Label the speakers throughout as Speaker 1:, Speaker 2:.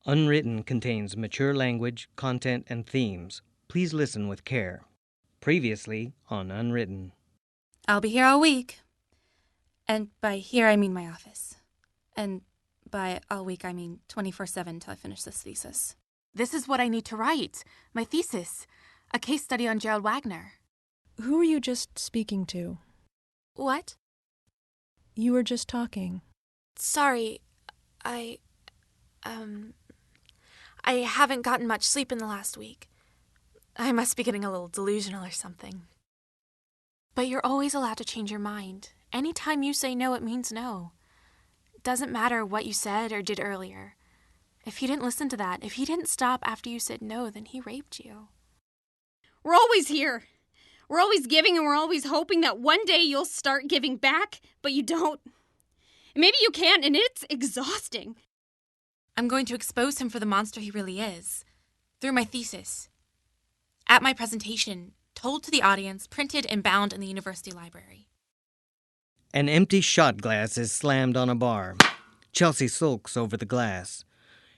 Speaker 1: Unwritten contains mature language, content, and themes. Please listen with care. Previously on Unwritten.
Speaker 2: I'll be here all week. And by here, I mean my office. And by all week, I mean 24/7 till I finish this thesis. This is what I need to write. My thesis. A case study on Gerald Wagner.
Speaker 3: Who were you just speaking to?
Speaker 2: What?
Speaker 3: You were just talking.
Speaker 2: Sorry, I haven't gotten much sleep in the last week. I must be getting a little delusional or something. But you're always allowed to change your mind. Anytime you say no, it means no. It doesn't matter what you said or did earlier. If he didn't listen to that, if he didn't stop after you said no, then he raped you.
Speaker 4: We're always here. We're always giving, and we're always hoping that one day you'll start giving back, but you don't. Maybe you can, and it's exhausting.
Speaker 2: I'm going to expose him for the monster he really is. Through my thesis. At my presentation, told to the audience, printed and bound in the university library.
Speaker 1: An empty shot glass is slammed on a bar. Chelsea sulks over the glass.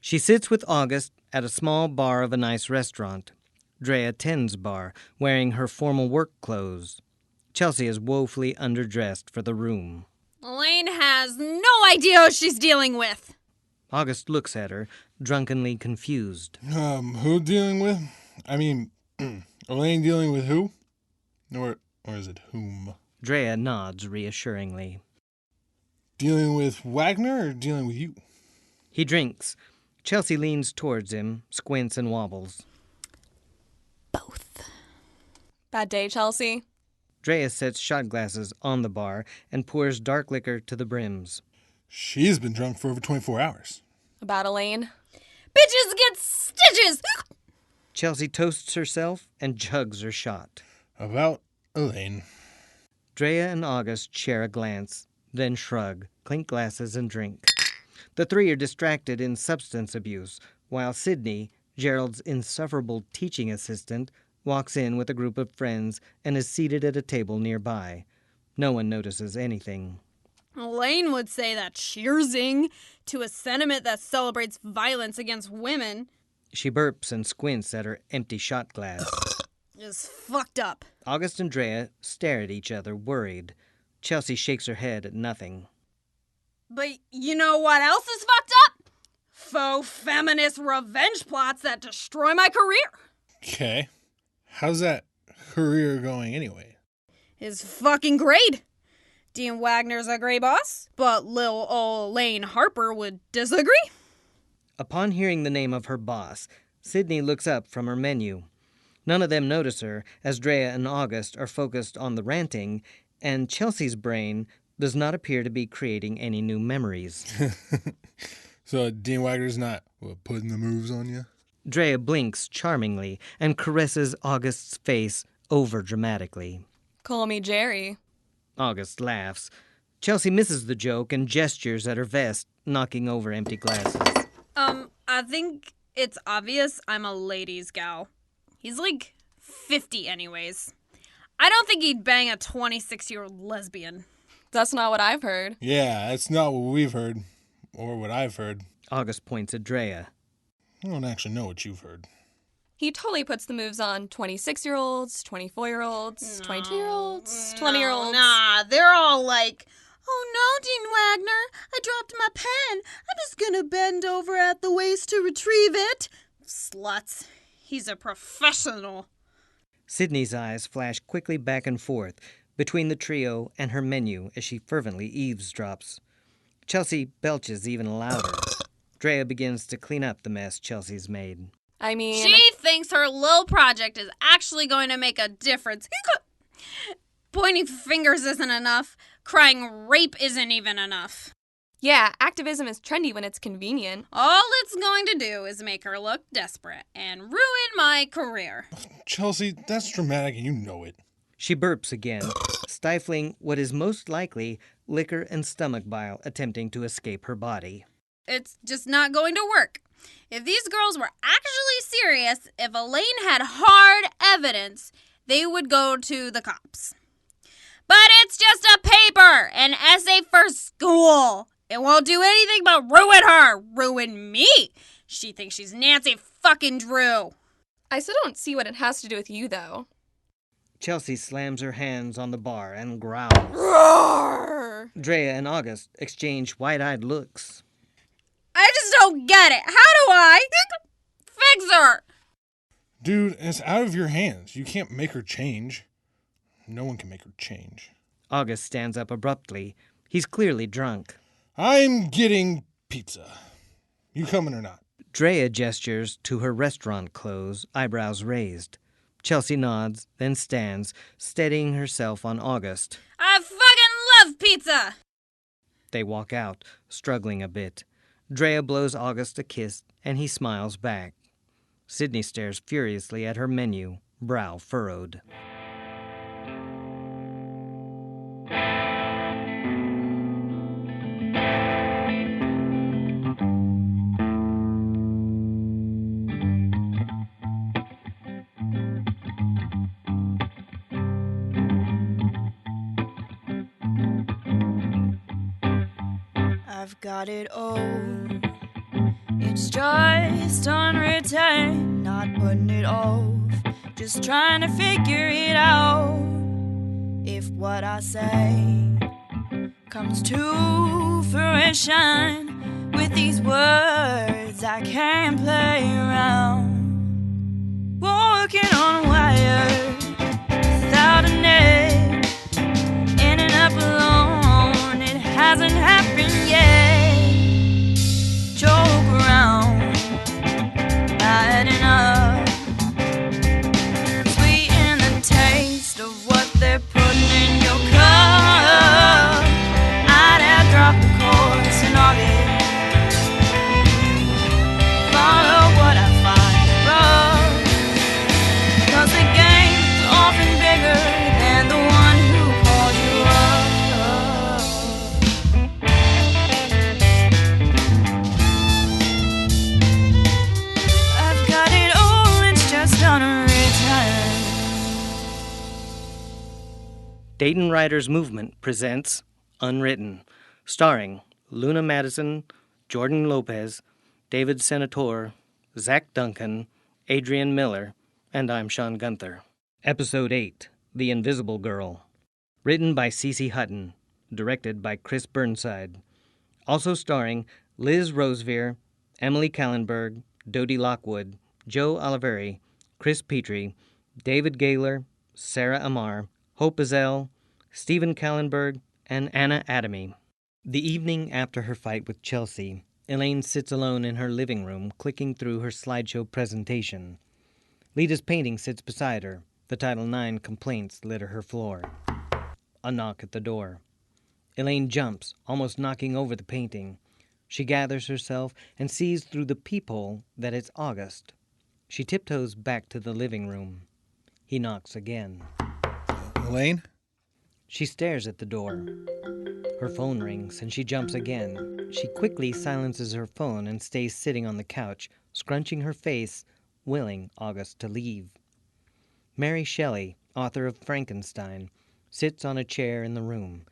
Speaker 1: She sits with August at a small bar of a nice restaurant. Drea tends bar, wearing her formal work clothes. Chelsea is woefully underdressed for the room.
Speaker 4: Elaine has no idea what she's dealing with.
Speaker 1: August looks at her, drunkenly confused.
Speaker 5: Who dealing with? I mean, Elaine dealing with who? Or is it whom?
Speaker 1: Drea nods reassuringly.
Speaker 5: Dealing with Wagner or dealing with you?
Speaker 1: He drinks. Chelsea leans towards him, squints and wobbles.
Speaker 2: Both.
Speaker 3: Bad day, Chelsea?
Speaker 1: Drea sets shot glasses on the bar and pours dark liquor to the brims.
Speaker 5: She's been drunk for over 24 hours.
Speaker 3: About Elaine?
Speaker 4: Bitches get stitches!
Speaker 1: Chelsea toasts herself and jugs her shot.
Speaker 5: About Elaine.
Speaker 1: Drea and August share a glance, then shrug, clink glasses, and drink. The three are distracted in substance abuse, while Sydney, Gerald's insufferable teaching assistant, walks in with a group of friends and is seated at a table nearby. No one notices anything.
Speaker 4: Elaine would say that's cheersing to a sentiment that celebrates violence against women.
Speaker 1: She burps and squints at her empty shot glass.
Speaker 4: Is fucked up.
Speaker 1: August and Drea stare at each other, worried. Chelsea shakes her head at nothing.
Speaker 4: But you know what else is fucked up? Faux feminist revenge plots that destroy my career.
Speaker 5: Okay. How's that career going anyway?
Speaker 4: Is fucking great. Dean Wagner's a great boss, but lil' ol' Elaine Harper would disagree.
Speaker 1: Upon hearing the name of her boss, Sydney looks up from her menu. None of them notice her, as Drea and August are focused on the ranting, and Chelsea's brain does not appear to be creating any new memories.
Speaker 5: So Dean Wagner's not putting the moves on you?
Speaker 1: Drea blinks charmingly and caresses August's face over-dramatically.
Speaker 3: Call me Jerry.
Speaker 1: August laughs. Chelsea misses the joke and gestures at her vest, knocking over empty glasses.
Speaker 4: I think it's obvious I'm a ladies' gal. He's like 50 anyways. I don't think he'd bang a 26-year-old lesbian.
Speaker 3: That's not what I've heard.
Speaker 5: Yeah, that's not what we've heard. Or what I've heard.
Speaker 1: August points at Drea.
Speaker 5: I don't actually know what you've heard.
Speaker 3: He totally puts the moves on 26-year-olds, 24-year-olds, 22-year-olds, 20-year-olds.
Speaker 4: Nah, they're all like, oh no, Dean Wagner, I dropped my pen. I'm just gonna bend over at the waist to retrieve it. Sluts. He's a professional.
Speaker 1: Sydney's eyes flash quickly back and forth between the trio and her menu as she fervently eavesdrops. Chelsea belches even louder. Drea begins to clean up the mess Chelsea's made.
Speaker 3: I mean...
Speaker 4: She thinks her little project is actually going to make a difference. Pointing fingers isn't enough. Crying rape isn't even enough.
Speaker 3: Yeah, activism is trendy when it's convenient.
Speaker 4: All it's going to do is make her look desperate and ruin my career.
Speaker 5: Chelsea, that's dramatic and you know it.
Speaker 1: She burps again, stifling what is most likely liquor and stomach bile attempting to escape her body.
Speaker 4: It's just not going to work. If these girls were actually serious, if Elaine had hard evidence, they would go to the cops. But it's just a paper, an essay for school. It won't do anything but ruin her, ruin me. She thinks she's Nancy fucking Drew.
Speaker 3: I still don't see what it has to do with you, though.
Speaker 1: Chelsea slams her hands on the bar and growls.
Speaker 3: Roar!
Speaker 1: Drea and August exchange wide-eyed looks.
Speaker 4: I just don't get it. How do I fix her?
Speaker 5: Dude, it's out of your hands. You can't make her change. No one can make her change.
Speaker 1: August stands up abruptly. He's clearly drunk.
Speaker 5: I'm getting pizza. You coming or not?
Speaker 1: Drea gestures to her restaurant clothes, eyebrows raised. Chelsea nods, then stands, steadying herself on August.
Speaker 4: I fucking love pizza.
Speaker 1: They walk out, struggling a bit. Drea blows August a kiss, and he smiles back. Sydney stares furiously at her menu, brow furrowed.
Speaker 6: I've got it all. It's just unwritten, not putting it off. Just trying to figure it out. If what I say comes to fruition, with these words I can't play around. Walking on a wire without a net, ending up alone. It hasn't happened yet. Joke around, adding up, sweeten the taste of what they're putting in your cup. I'd have dropped the course in August, follow what I find rough, 'cause the game's often bigger than the one who called you up. I've got it all, it's just unwritten.
Speaker 1: Dayton Writers Movement presents Unwritten, starring Luna Madison, Jordan Lopez, David Senator, Zach Duncan, Adrian Miller, and I'm Sean Gunther. Episode 8, The Invisible Girl. Written by CC Hutten, directed by Chris Burnside. Also starring Liz Rosevear, Emily Callenberg, Dodie Lockwood, Joe Oliveri, Chris Petrie, David Gaylor, Sarah Amar, Hope Azell, Stephen Callenberg, and Anna Adamy. The evening after her fight with Chelsea, Elaine sits alone in her living room, clicking through her slideshow presentation. Lita's painting sits beside her. The Title IX complaints litter her floor. A knock at the door. Elaine jumps, almost knocking over the painting. She gathers herself and sees through the peephole that it's August. She tiptoes back to the living room. He knocks again.
Speaker 5: Elaine?
Speaker 1: She stares at the door. Her phone rings and she jumps again. She quickly silences her phone and stays sitting on the couch, scrunching her face, willing August to leave. Mary Shelley, author of Frankenstein, sits on a chair in the room.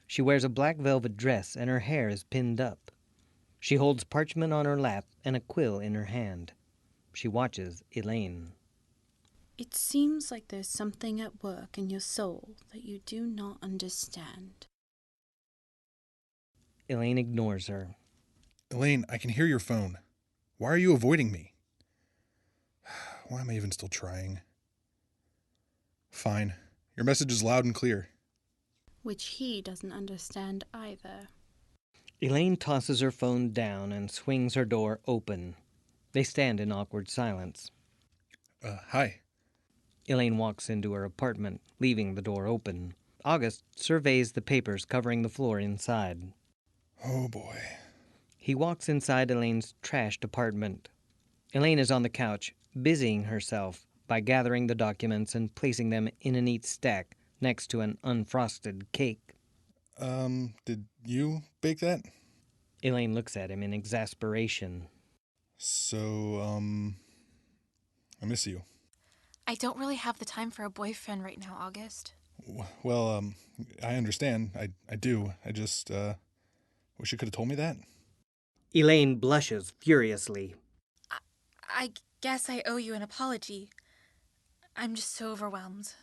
Speaker 1: She wears a black velvet dress and her hair is pinned up. She holds parchment on her lap and a quill in her hand. She watches Elaine.
Speaker 6: It seems like there's something at work in your soul that you do not understand.
Speaker 1: Elaine ignores her.
Speaker 5: Elaine, I can hear your phone. Why are you avoiding me? Why am I even still trying? Fine. Your message is loud and clear.
Speaker 6: Which he doesn't understand either.
Speaker 1: Elaine tosses her phone down and swings her door open. They stand in awkward silence.
Speaker 5: Hi.
Speaker 1: Elaine walks into her apartment, leaving the door open. August surveys the papers covering the floor inside.
Speaker 5: Oh boy.
Speaker 1: He walks inside Elaine's trashed apartment. Elaine is on the couch, busying herself by gathering the documents and placing them in a neat stack next to an unfrosted cake.
Speaker 5: Did you bake that?
Speaker 1: Elaine looks at him in exasperation.
Speaker 5: So, I miss you.
Speaker 2: I don't really have the time for a boyfriend right now, August.
Speaker 5: Well, I understand. I do. I just, wish you could have told me that.
Speaker 1: Elaine blushes furiously.
Speaker 2: I guess I owe you an apology. I'm just so overwhelmed.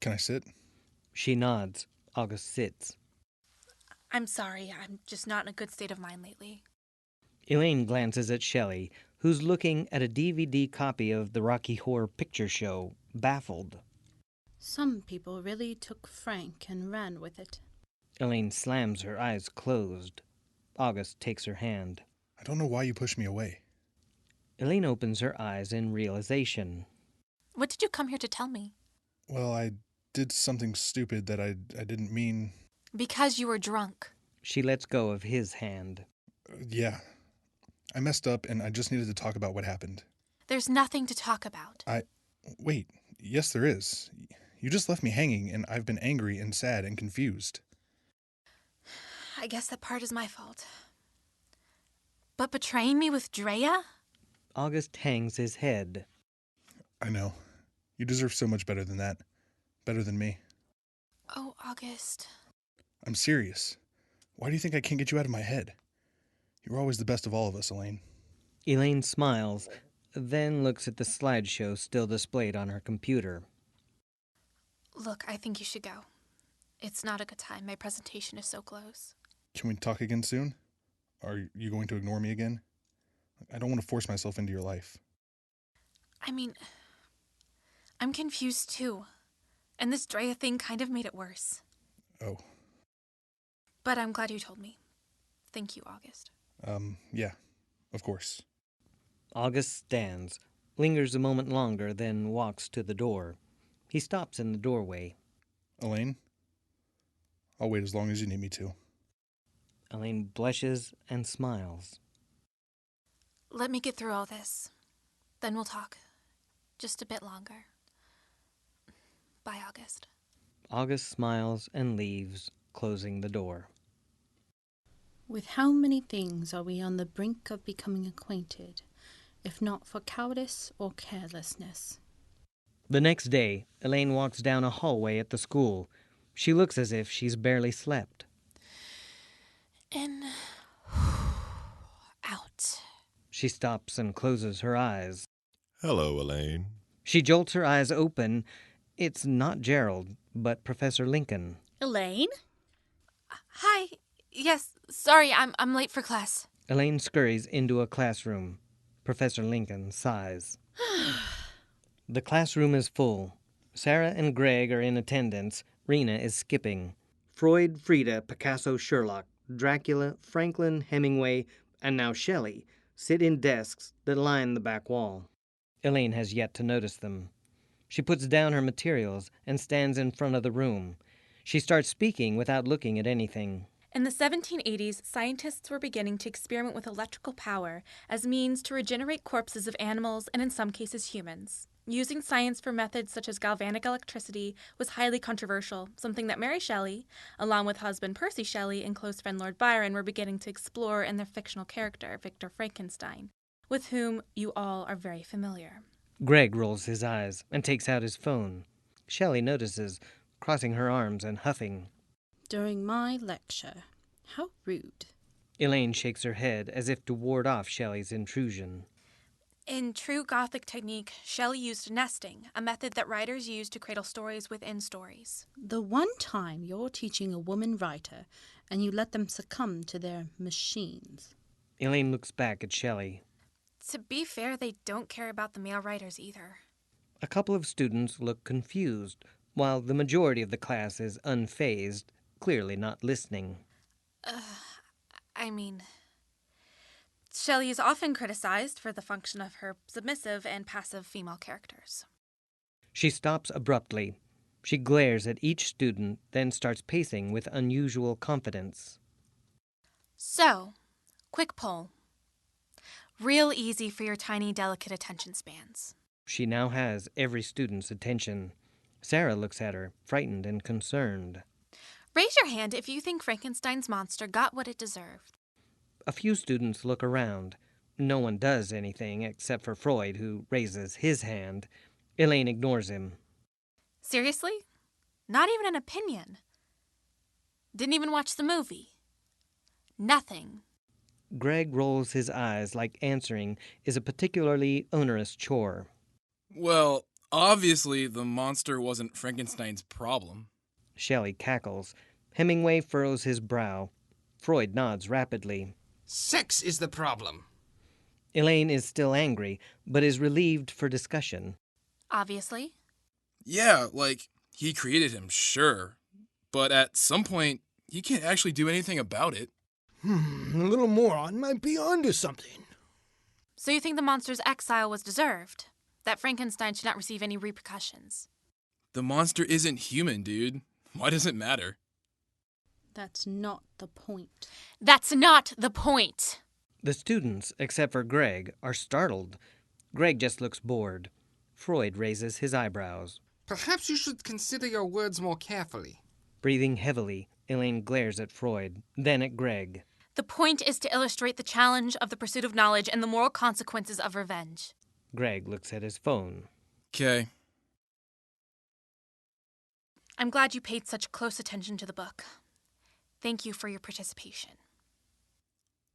Speaker 5: Can I sit?
Speaker 1: She nods. August sits.
Speaker 2: I'm sorry, I'm just not in a good state of mind lately.
Speaker 1: Elaine glances at Shelley, who's looking at a DVD copy of the Rocky Horror Picture Show, baffled.
Speaker 7: Some people really took Frank and ran with it.
Speaker 1: Elaine slams her eyes closed. August takes her hand.
Speaker 5: I don't know why you pushed me away.
Speaker 1: Elaine opens her eyes in realization.
Speaker 2: What did you come here to tell me?
Speaker 5: Well, I did something stupid that I didn't mean.
Speaker 2: Because you were drunk.
Speaker 1: She lets go of his hand.
Speaker 5: Yeah. I messed up and I just needed to talk about what happened.
Speaker 2: There's nothing to talk about.
Speaker 5: Wait, yes there is. You just left me hanging and I've been angry and sad and confused.
Speaker 2: I guess that part is my fault. But betraying me with Drea?
Speaker 1: August hangs his head.
Speaker 5: I know. You deserve so much better than that. Better than me.
Speaker 2: Oh, August.
Speaker 5: I'm serious. Why do you think I can't get you out of my head? You were always the best of all of us, Elaine.
Speaker 1: Elaine smiles, then looks at the slideshow still displayed on her computer.
Speaker 2: Look, I think you should go. It's not a good time. My presentation is so close.
Speaker 5: Can we talk again soon? Are you going to ignore me again? I don't want to force myself into your life.
Speaker 2: I mean, I'm confused too. And this Drea thing kind of made it worse.
Speaker 5: Oh.
Speaker 2: But I'm glad you told me. Thank you, August.
Speaker 5: Yeah, of course.
Speaker 1: August stands, lingers a moment longer, then walks to the door. He stops in the doorway.
Speaker 5: Elaine? I'll wait as long as you need me to.
Speaker 1: Elaine blushes and smiles.
Speaker 2: Let me get through all this. Then we'll talk. Just a bit longer. Bye, August.
Speaker 1: August smiles and leaves, closing the door.
Speaker 7: With how many things are we on the brink of becoming acquainted, if not for cowardice or carelessness?
Speaker 1: The next day, Elaine walks down a hallway at the school. She looks as if she's barely slept.
Speaker 2: In. Out.
Speaker 1: She stops and closes her eyes.
Speaker 8: Hello, Elaine.
Speaker 1: She jolts her eyes open. It's not Gerald, but Professor Lincoln.
Speaker 4: Elaine?
Speaker 2: Hi. Yes, sorry, I'm late for class.
Speaker 1: Elaine scurries into a classroom. Professor Lincoln sighs. The classroom is full. Sarah and Greg are in attendance. Rena is skipping. Freud, Frida, Picasso, Sherlock, Dracula, Franklin, Hemingway, and now Shelley sit in desks that line the back wall. Elaine has yet to notice them. She puts down her materials and stands in front of the room. She starts speaking without looking at anything.
Speaker 2: In the 1780s, scientists were beginning to experiment with electrical power as means to regenerate corpses of animals and in some cases humans. Using science for methods such as galvanic electricity was highly controversial, something that Mary Shelley, along with husband Percy Shelley and close friend Lord Byron, were beginning to explore in their fictional character, Victor Frankenstein, with whom you all are very familiar.
Speaker 1: Greg rolls his eyes and takes out his phone. Shelley notices, crossing her arms and huffing.
Speaker 7: During my lecture. How rude.
Speaker 1: Elaine shakes her head as if to ward off Shelley's intrusion.
Speaker 2: In true Gothic technique, Shelley used nesting, a method that writers use to cradle stories within stories.
Speaker 7: The one time you're teaching a woman writer and you let them succumb to their machines.
Speaker 1: Elaine looks back at Shelley.
Speaker 2: To be fair, they don't care about the male writers either.
Speaker 1: A couple of students look confused, while the majority of the class is unfazed, clearly not listening.
Speaker 2: Shelley is often criticized for the function of her submissive and passive female characters.
Speaker 1: She stops abruptly. She glares at each student, then starts pacing with unusual confidence.
Speaker 2: So, quick poll. Real easy for your tiny, delicate attention spans.
Speaker 1: She now has every student's attention. Sarah looks at her, frightened and concerned.
Speaker 2: Raise your hand if you think Frankenstein's monster got what it deserved.
Speaker 1: A few students look around. No one does anything except for Freud, who raises his hand. Elaine ignores him.
Speaker 2: Seriously? Not even an opinion? Didn't even watch the movie? Nothing.
Speaker 1: Greg rolls his eyes like answering is a particularly onerous chore.
Speaker 8: Well, obviously the monster wasn't Frankenstein's problem.
Speaker 1: Shelley cackles. Hemingway furrows his brow. Freud nods rapidly.
Speaker 9: Sex is the problem.
Speaker 1: Elaine is still angry, but is relieved for discussion.
Speaker 2: Obviously.
Speaker 8: Yeah, like, he created him, sure. But at some point, he can't actually do anything about it.
Speaker 9: A little moron might be onto something.
Speaker 2: So you think the monster's exile was deserved? That Frankenstein should not receive any repercussions?
Speaker 8: The monster isn't human, dude. Why does it matter?
Speaker 7: That's not the point.
Speaker 2: That's not the point!
Speaker 1: The students, except for Greg, are startled. Greg just looks bored. Freud raises his eyebrows.
Speaker 9: Perhaps you should consider your words more carefully.
Speaker 1: Breathing heavily, Elaine glares at Freud, then at Greg.
Speaker 2: The point is to illustrate the challenge of the pursuit of knowledge and the moral consequences of revenge.
Speaker 1: Greg looks at his phone.
Speaker 8: 'Kay.
Speaker 2: I'm glad you paid such close attention to the book. Thank you for your participation.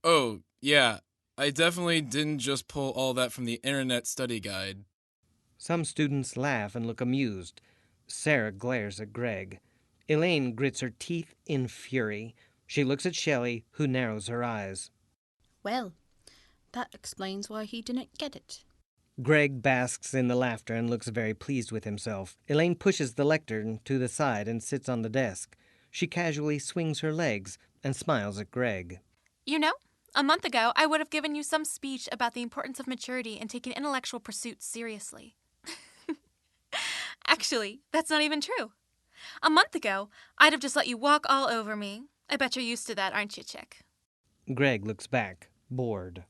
Speaker 8: Oh, yeah. I definitely didn't just pull all that from the internet study guide.
Speaker 1: Some students laugh and look amused. Sarah glares at Greg. Elaine grits her teeth in fury. She looks at Shelley, who narrows her eyes.
Speaker 7: Well, that explains why he didn't get it.
Speaker 1: Greg basks in the laughter and looks very pleased with himself. Elaine pushes the lectern to the side and sits on the desk. She casually swings her legs and smiles at Greg.
Speaker 2: You know, a month ago, I would have given you some speech about the importance of maturity and taking intellectual pursuits seriously. Actually, that's not even true. A month ago, I'd have just let you walk all over me. I bet you're used to that, aren't you, chick?
Speaker 1: Greg looks back, bored.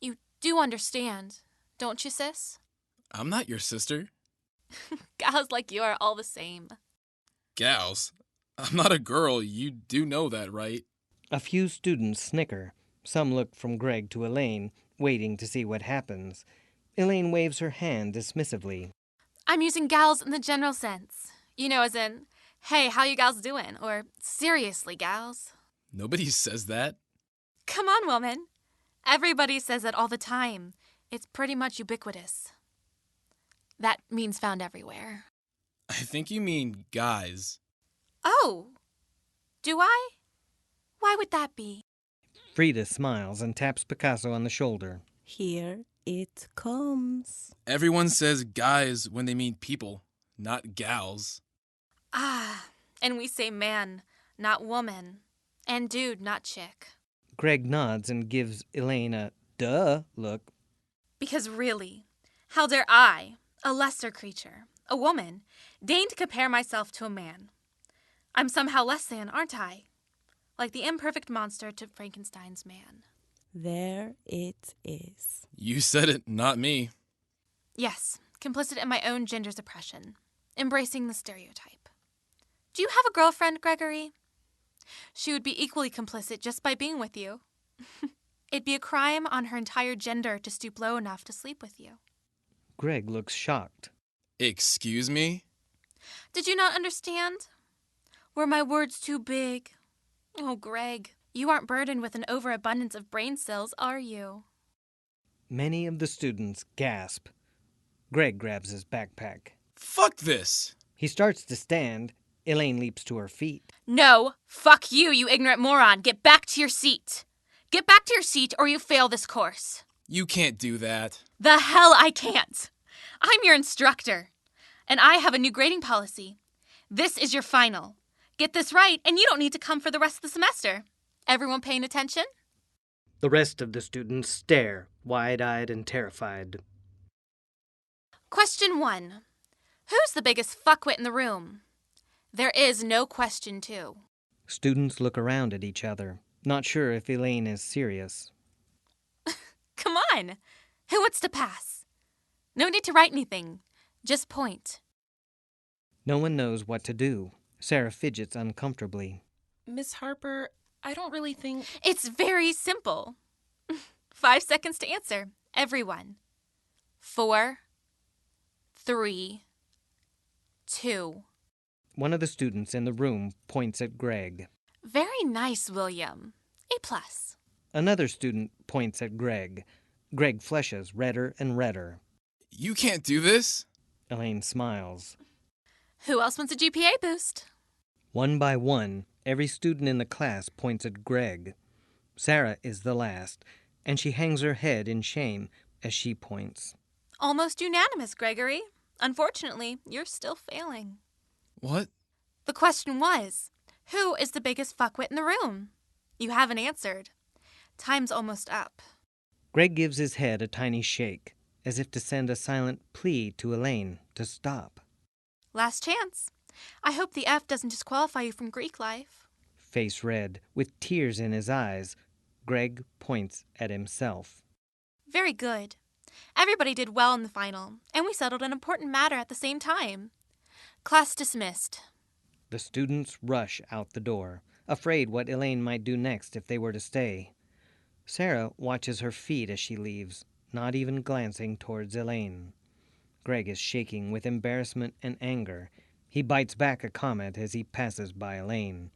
Speaker 2: You do understand, don't you, sis?
Speaker 8: I'm not your sister.
Speaker 2: Gals like you are all the same.
Speaker 8: Gals? I'm not a girl, you do know that, right?
Speaker 1: A few students snicker. Some look from Greg to Elaine, waiting to see what happens. Elaine waves her hand dismissively.
Speaker 2: I'm using gals in the general sense. You know, as in, hey, how you gals doing? Or, seriously, gals?
Speaker 8: Nobody says that.
Speaker 2: Come on, woman. Everybody says it all the time. It's pretty much ubiquitous. That means found everywhere.
Speaker 8: I think you mean guys.
Speaker 2: Oh, do I? Why would that be?
Speaker 1: Frida smiles and taps Picasso on the shoulder.
Speaker 6: Here it comes.
Speaker 8: Everyone says guys when they mean people, not gals.
Speaker 2: Ah, and we say man, not woman. And dude, not chick.
Speaker 1: Greg nods and gives Elaine a duh look.
Speaker 2: Because really, how dare I, a lesser creature, a woman, deign to compare myself to a man? I'm somehow less than, aren't I? Like the imperfect monster to Frankenstein's man.
Speaker 6: There it is.
Speaker 8: You said it, not me.
Speaker 2: Yes, complicit in my own gender's oppression, embracing the stereotype. Do you have a girlfriend, Gregory? She would be equally complicit just by being with you. It'd be a crime on her entire gender to stoop low enough to sleep with you.
Speaker 1: Greg looks shocked.
Speaker 8: Excuse me?
Speaker 2: Did you not understand? Were my words too big? Oh, Greg, you aren't burdened with an overabundance of brain cells, are you?
Speaker 1: Many of the students gasp. Greg grabs his backpack.
Speaker 8: Fuck this!
Speaker 1: He starts to stand. Elaine leaps to her feet.
Speaker 2: No, fuck you, you ignorant moron. Get back to your seat. Get back to your seat or you fail this course.
Speaker 8: You can't do that.
Speaker 2: The hell I can't. I'm your instructor, and I have a new grading policy. This is your final. Get this right, and you don't need to come for the rest of the semester. Everyone paying attention?
Speaker 1: The rest of the students stare, wide-eyed and terrified.
Speaker 2: Question 1. Who's the biggest fuckwit in the room? There is no question 2.
Speaker 1: Students look around at each other, not sure if Elaine is serious.
Speaker 2: Come on. Who wants to pass? No need to write anything. Just point.
Speaker 1: No one knows what to do. Sarah fidgets uncomfortably.
Speaker 10: Miss Harper, I don't really think...
Speaker 2: It's very simple. 5 seconds to answer. Everyone. 4, 3, 2.
Speaker 1: One of the students in the room points at Greg.
Speaker 2: Very nice, William. A+.
Speaker 1: Another student points at Greg. Greg flushes redder and redder.
Speaker 8: You can't do this.
Speaker 1: Elaine smiles.
Speaker 2: Who else wants a GPA boost?
Speaker 1: One by one, every student in the class points at Greg. Sarah is the last, and she hangs her head in shame as she points.
Speaker 2: Almost unanimous, Gregory. Unfortunately, you're still failing.
Speaker 8: What?
Speaker 2: The question was, who is the biggest fuckwit in the room? You haven't answered. Time's almost up.
Speaker 1: Greg gives his head a tiny shake, as if to send a silent plea to Elaine to stop.
Speaker 2: Last chance. I hope the F doesn't disqualify you from Greek life.
Speaker 1: Face red, with tears in his eyes, Greg points at himself.
Speaker 2: Very good. Everybody did well in the final, and we settled an important matter at the same time. Class dismissed.
Speaker 1: The students rush out the door, afraid what Elaine might do next if they were to stay. Sarah watches her feet as she leaves, not even glancing towards Elaine. Greg is shaking with embarrassment and anger. He bites back a comment as he passes by Elaine.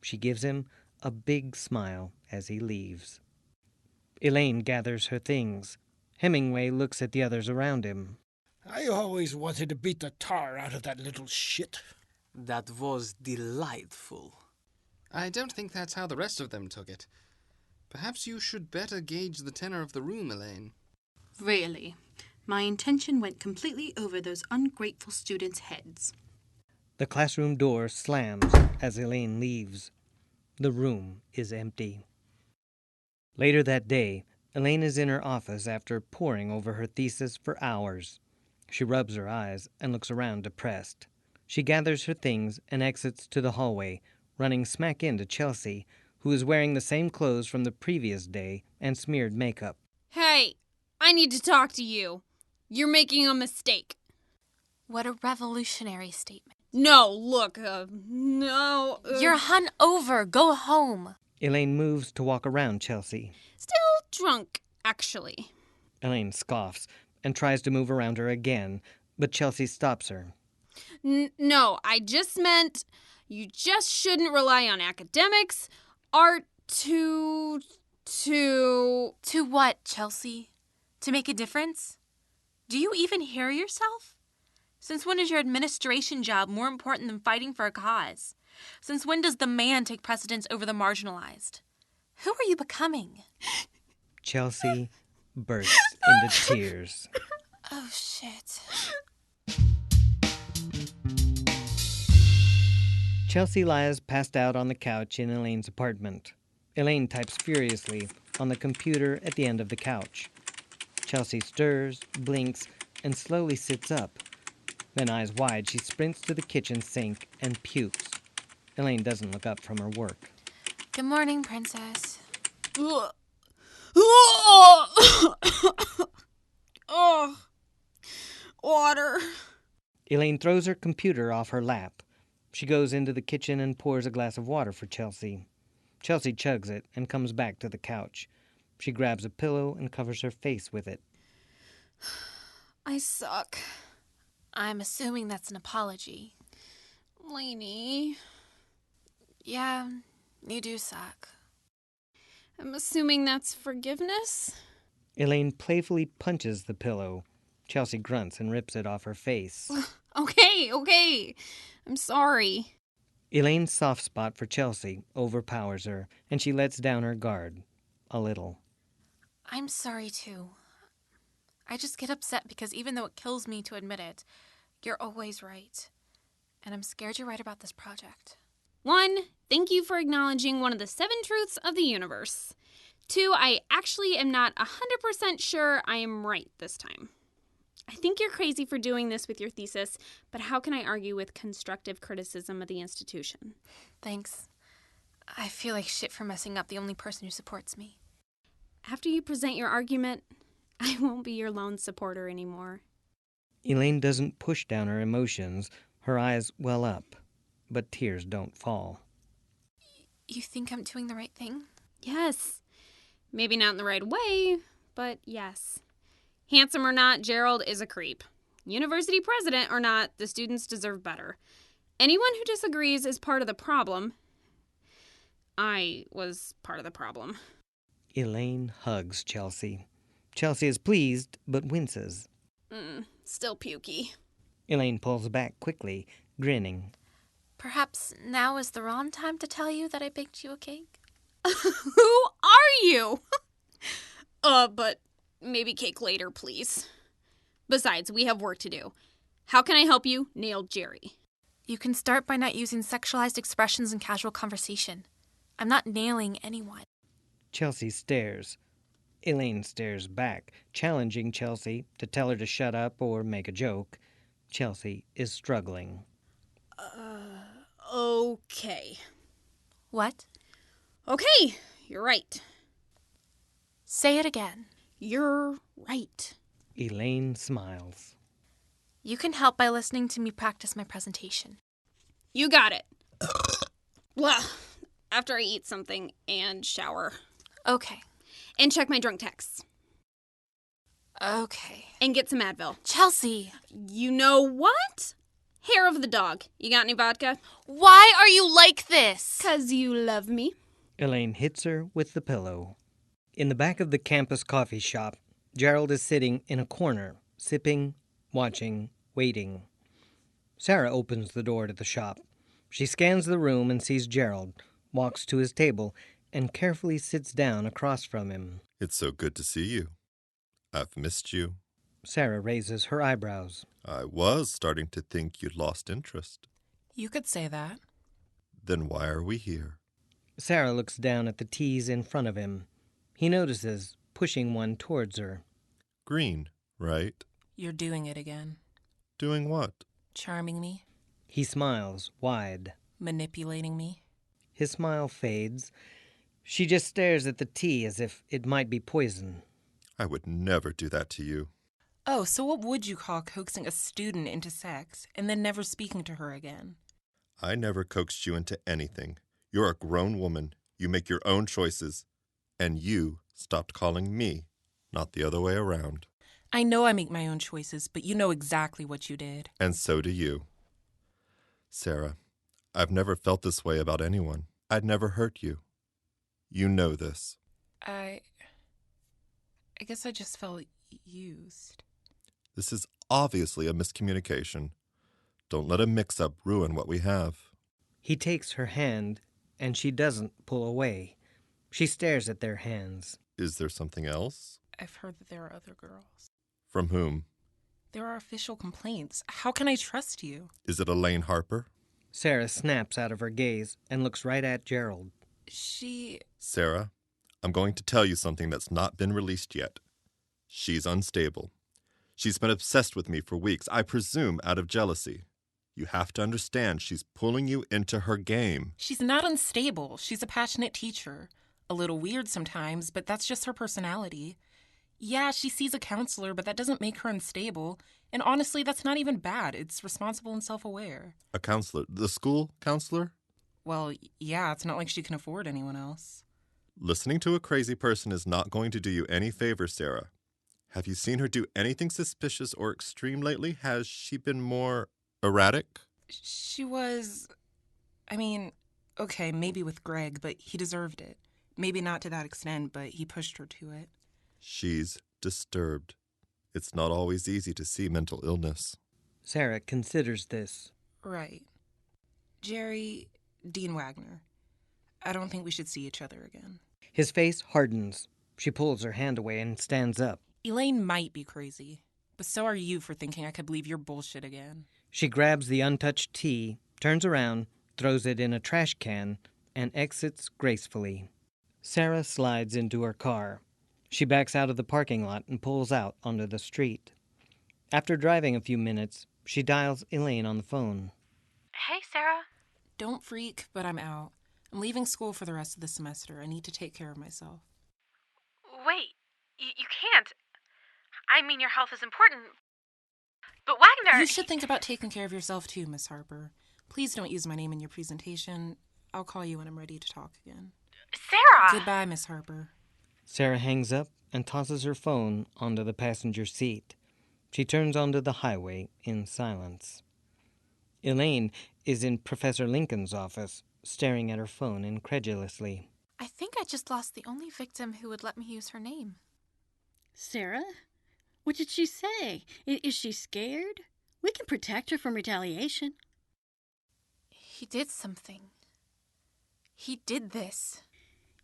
Speaker 1: She gives him a big smile as he leaves. Elaine gathers her things. Hemingway looks at the others around him.
Speaker 9: I always wanted to beat the tar out of that little shit.
Speaker 11: That was delightful.
Speaker 12: I don't think that's how the rest of them took it. Perhaps you should better gauge the tenor of the room, Elaine.
Speaker 7: Really, my intention went completely over those ungrateful students' heads.
Speaker 1: The classroom door slams as Elaine leaves. The room is empty. Later that day, Elaine is in her office after poring over her thesis for hours. She rubs her eyes and looks around depressed. She gathers her things and exits to the hallway, running smack into Chelsea, who is wearing the same clothes from the previous day and smeared makeup.
Speaker 4: Hey, I need to talk to you. You're making a mistake.
Speaker 2: What a revolutionary statement.
Speaker 4: No, look, no.
Speaker 2: You're hungover. Go home.
Speaker 1: Elaine moves to walk around Chelsea.
Speaker 4: Still drunk, actually.
Speaker 1: Elaine scoffs and tries to move around her again, but Chelsea stops her.
Speaker 4: No, I just meant you just shouldn't rely on academics, art to
Speaker 2: what, Chelsea? To make a difference? Do you even hear yourself? Since when is your administration job more important than fighting for a cause? Since when does the man take precedence over the marginalized? Who are you becoming?
Speaker 1: Chelsea bursts into tears.
Speaker 2: Oh, shit.
Speaker 1: Chelsea lies passed out on the couch in Elaine's apartment. Elaine types furiously on the computer at the end of the couch. Chelsea stirs, blinks, and slowly sits up. Then, eyes wide, she sprints to the kitchen sink and pukes. Elaine doesn't look up from her work.
Speaker 2: Good morning, princess.
Speaker 4: Oh, water.
Speaker 1: Elaine throws her computer off her lap. She goes into the kitchen and pours a glass of water for Chelsea. Chelsea chugs it and comes back to the couch. She grabs a pillow and covers her face with it.
Speaker 4: I suck.
Speaker 2: I'm assuming that's an apology.
Speaker 4: Lainey.
Speaker 2: Yeah, you do suck.
Speaker 4: I'm assuming that's forgiveness?
Speaker 1: Elaine playfully punches the pillow. Chelsea grunts and rips it off her face.
Speaker 4: Okay. I'm sorry.
Speaker 1: Elaine's soft spot for Chelsea overpowers her, and she lets down her guard. A little.
Speaker 2: I'm sorry, too. I just get upset because even though it kills me to admit it, you're always right. And I'm scared you're right about this project.
Speaker 4: 1, thank you for acknowledging one of the 7 truths of the universe. 2, I actually am not 100% sure I am right this time. I think you're crazy for doing this with your thesis, but how can I argue with constructive criticism of the institution?
Speaker 2: Thanks. I feel like shit for messing up the only person who supports me.
Speaker 4: After you present your argument, I won't be your lone supporter anymore.
Speaker 1: Elaine doesn't push down her emotions. Her eyes well up, but tears don't fall.
Speaker 2: You think I'm doing the right thing?
Speaker 4: Yes. Maybe not in the right way, but yes. Handsome or not, Gerald is a creep. University president or not, the students deserve better. Anyone who disagrees is part of the problem. I was part of the problem.
Speaker 1: Elaine hugs Chelsea. Chelsea is pleased, but winces.
Speaker 4: Still pukey.
Speaker 1: Elaine pulls back quickly, grinning.
Speaker 2: Perhaps now is the wrong time to tell you that I baked you a cake?
Speaker 4: Who are you? But maybe cake later, please. Besides, we have work to do. How can I help you nail Jerry?
Speaker 2: You can start by not using sexualized expressions in casual conversation. I'm not nailing anyone.
Speaker 1: Chelsea stares. Elaine stares back, challenging Chelsea to tell her to shut up or make a joke. Chelsea is struggling.
Speaker 4: Okay.
Speaker 2: What?
Speaker 4: Okay, you're right.
Speaker 2: Say it again.
Speaker 4: You're right.
Speaker 1: Elaine smiles.
Speaker 2: You can help by listening to me practice my presentation.
Speaker 4: You got it. Blah. After I eat something and shower.
Speaker 2: Okay.
Speaker 4: And check my drunk texts.
Speaker 2: Okay.
Speaker 4: And get some Advil.
Speaker 2: Chelsea!
Speaker 4: You know what? Hair of the dog. You got any vodka?
Speaker 2: Why are you like this?
Speaker 4: 'Cause you love me.
Speaker 1: Elaine hits her with the pillow. In the back of the campus coffee shop, Gerald is sitting in a corner, sipping, watching, waiting. Sarah opens the door to the shop. She scans the room and sees Gerald, walks to his table, and carefully sits down across from him.
Speaker 13: It's so good to see you. I've missed you.
Speaker 1: Sarah raises her eyebrows.
Speaker 13: I was starting to think you'd lost interest.
Speaker 10: You could say that.
Speaker 13: Then why are we here?
Speaker 1: Sarah looks down at the teas in front of him. He notices, pushing one towards her.
Speaker 13: Green, right?
Speaker 10: You're doing it again.
Speaker 13: Doing what?
Speaker 10: Charming me.
Speaker 1: He smiles, wide.
Speaker 10: Manipulating me.
Speaker 1: His smile fades. She just stares at the tea as if it might be poison.
Speaker 13: I would never do that to you.
Speaker 10: Oh, so what would you call coaxing a student into sex and then never speaking to her again?
Speaker 13: I never coaxed you into anything. You're a grown woman. You make your own choices. And you stopped calling me, not the other way around.
Speaker 10: I know I make my own choices, but you know exactly what you did.
Speaker 13: And so do you. Sarah, I've never felt this way about anyone. I'd never hurt you. You know this.
Speaker 10: I guess I just felt used.
Speaker 13: This is obviously a miscommunication. Don't let a mix-up ruin what we have.
Speaker 1: He takes her hand, and she doesn't pull away. She stares at their hands.
Speaker 13: Is there something else?
Speaker 10: I've heard that there are other girls.
Speaker 13: From whom?
Speaker 10: There are official complaints. How can I trust you?
Speaker 13: Is it Elaine Harper?
Speaker 1: Sarah snaps out of her gaze and looks right at Gerald.
Speaker 13: Sarah, I'm going to tell you something that's not been released yet. She's unstable. She's been obsessed with me for weeks, I presume out of jealousy. You have to understand she's pulling you into her game.
Speaker 10: She's not unstable. She's a passionate teacher. A little weird sometimes, but that's just her personality. Yeah, she sees a counselor, but that doesn't make her unstable. And honestly, that's not even bad. It's responsible and self-aware.
Speaker 13: A counselor? The school counselor?
Speaker 10: Well, yeah, it's not like she can afford anyone else.
Speaker 13: Listening to a crazy person is not going to do you any favors, Sarah. Have you seen her do anything suspicious or extreme lately? Has she been more erratic?
Speaker 10: She was... okay, maybe with Greg, but he deserved it. Maybe not to that extent, but he pushed her to it.
Speaker 13: She's disturbed. It's not always easy to see mental illness.
Speaker 1: Sarah considers this.
Speaker 10: Right. Jerry, Dean Wagner. I don't think we should see each other again.
Speaker 1: His face hardens. She pulls her hand away and stands up.
Speaker 10: Elaine might be crazy, but so are you for thinking I could believe your bullshit again.
Speaker 1: She grabs the untouched tea, turns around, throws it in a trash can, and exits gracefully. Sarah slides into her car. She backs out of the parking lot and pulls out onto the street. After driving a few minutes, she dials Elaine on the phone.
Speaker 2: Hey, Sarah.
Speaker 10: Don't freak, but I'm out. I'm leaving school for the rest of the semester. I need to take care of myself.
Speaker 2: Wait, you can't. I mean, your health is important. But Wagner...
Speaker 10: You should think about taking care of yourself too, Miss Harper. Please don't use my name in your presentation. I'll call you when I'm ready to talk again.
Speaker 2: Sarah!
Speaker 10: Goodbye, Miss Harper.
Speaker 1: Sarah hangs up and tosses her phone onto the passenger seat. She turns onto the highway in silence. Elaine is in Professor Lincoln's office, staring at her phone incredulously.
Speaker 2: I think I just lost the only victim who would let me use her name.
Speaker 14: Sarah? What did she say? Is she scared? We can protect her from retaliation.
Speaker 2: He did something. He did this.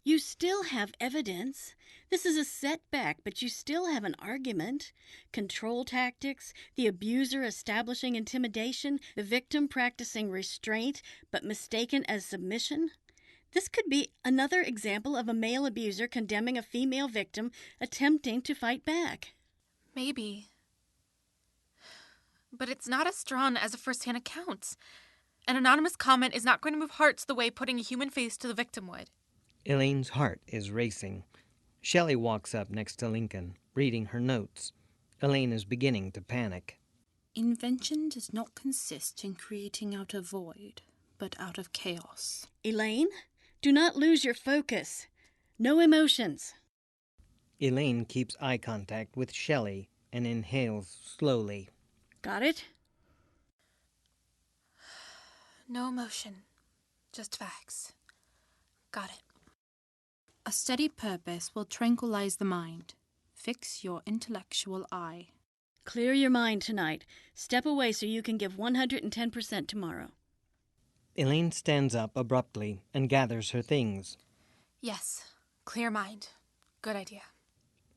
Speaker 14: You still have evidence. This is a setback, but you still have an argument. Control tactics, the abuser establishing intimidation, the victim practicing restraint, but mistaken as submission. This could be another example of a male abuser condemning a female victim attempting to fight back.
Speaker 2: Maybe. But it's not as strong as a first-hand account. An anonymous comment is not going to move hearts the way putting a human face to the victim would.
Speaker 1: Elaine's heart is racing. Shelley walks up next to Lincoln, reading her notes. Elaine is beginning to panic.
Speaker 7: Invention does not consist in creating out of void, but out of chaos.
Speaker 14: Elaine, do not lose your focus. No emotions.
Speaker 1: Elaine keeps eye contact with Shelley and inhales slowly.
Speaker 14: Got it?
Speaker 2: No emotion. Just facts. Got it.
Speaker 7: A steady purpose will tranquilize the mind. Fix your intellectual eye.
Speaker 14: Clear your mind tonight. Step away so you can give 110% tomorrow.
Speaker 1: Elaine stands up abruptly and gathers her things.
Speaker 2: Yes. Clear mind. Good idea.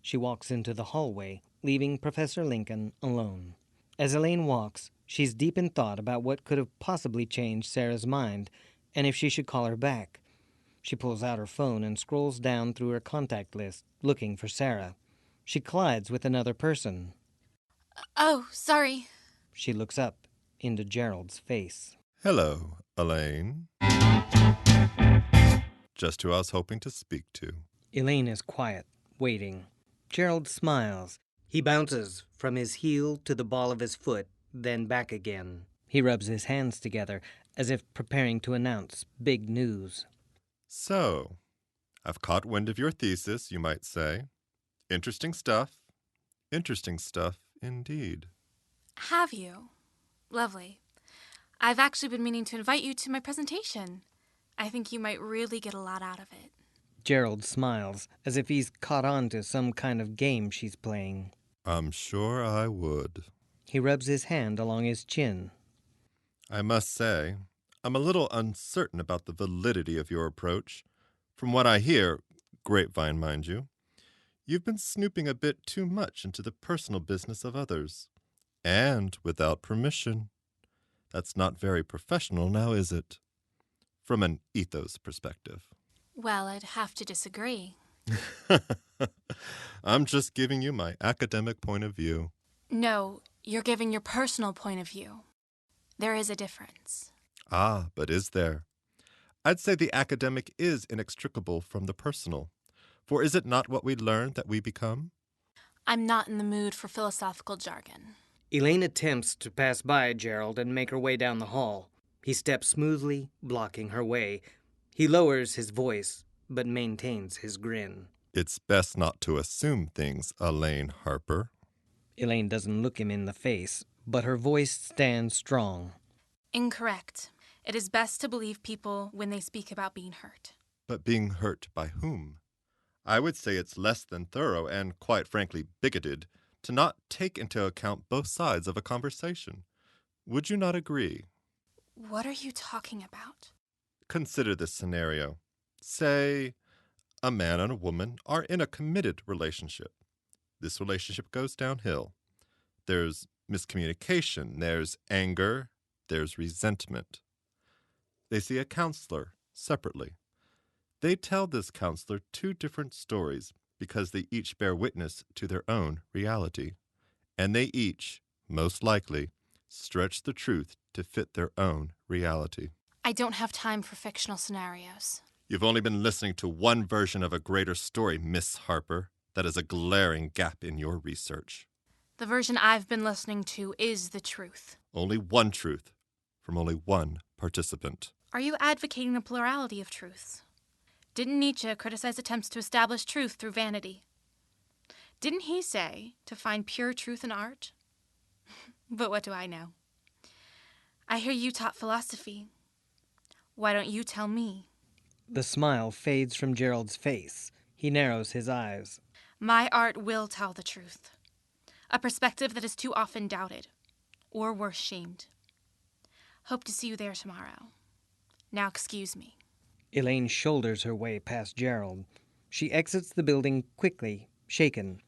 Speaker 1: She walks into the hallway, leaving Professor Lincoln alone. As Elaine walks, she's deep in thought about what could have possibly changed Sarah's mind, and if she should call her back. She pulls out her phone and scrolls down through her contact list, looking for Sarah. She collides with another person.
Speaker 2: Oh, sorry.
Speaker 1: She looks up into Gerald's face.
Speaker 13: Hello, Elaine. Just who I was hoping to speak to.
Speaker 1: Elaine is quiet, waiting. Gerald smiles. He bounces from his heel to the ball of his foot, then back again. He rubs his hands together, as if preparing to announce big news.
Speaker 13: So, I've caught wind of your thesis, you might say. Interesting stuff. Interesting stuff, indeed.
Speaker 2: Have you? Lovely. I've actually been meaning to invite you to my presentation. I think you might really get a lot out of it.
Speaker 1: Gerald smiles, as if he's caught on to some kind of game she's playing.
Speaker 13: I'm sure I would.
Speaker 1: He rubs his hand along his chin.
Speaker 13: I must say, I'm a little uncertain about the validity of your approach. From what I hear, grapevine mind you, you've been snooping a bit too much into the personal business of others. And without permission. That's not very professional now, is it? From an ethos perspective.
Speaker 2: Well, I'd have to disagree.
Speaker 13: I'm just giving you my academic point of view.
Speaker 2: No, you're giving your personal point of view. There is a difference.
Speaker 13: Ah, but is there? I'd say the academic is inextricable from the personal. For is it not what we learn that we become?
Speaker 2: I'm not in the mood for philosophical jargon.
Speaker 1: Elaine attempts to pass by Gerald and make her way down the hall. He steps smoothly, blocking her way. He lowers his voice, but maintains his grin.
Speaker 13: It's best not to assume things, Elaine Harper.
Speaker 1: Elaine doesn't look him in the face, but her voice stands strong.
Speaker 2: Incorrect. It is best to believe people when they speak about being hurt.
Speaker 13: But being hurt by whom? I would say it's less than thorough and, quite frankly, bigoted to not take into account both sides of a conversation. Would you not agree?
Speaker 2: What are you talking about?
Speaker 13: Consider this scenario. Say, a man and a woman are in a committed relationship. This relationship goes downhill. There's miscommunication, there's anger, there's resentment. They see a counselor separately. They tell this counselor two different stories because they each bear witness to their own reality. And they each, most likely, stretch the truth to fit their own reality.
Speaker 2: I don't have time for fictional scenarios.
Speaker 13: You've only been listening to one version of a greater story, Miss Harper. That is a glaring gap in your research.
Speaker 2: The version I've been listening to is the truth.
Speaker 13: Only one truth, from only one participant.
Speaker 2: Are you advocating a plurality of truths? Didn't Nietzsche criticize attempts to establish truth through vanity? Didn't he say to find pure truth in art? But what do I know? I hear you taught philosophy. Why don't you tell me?
Speaker 1: The smile fades from Gerald's face. He narrows his eyes.
Speaker 2: My art will tell the truth. A perspective that is too often doubted, or worse, shamed. Hope to see you there tomorrow. Now excuse me.
Speaker 1: Elaine shoulders her way past Gerald. She exits the building quickly, shaken.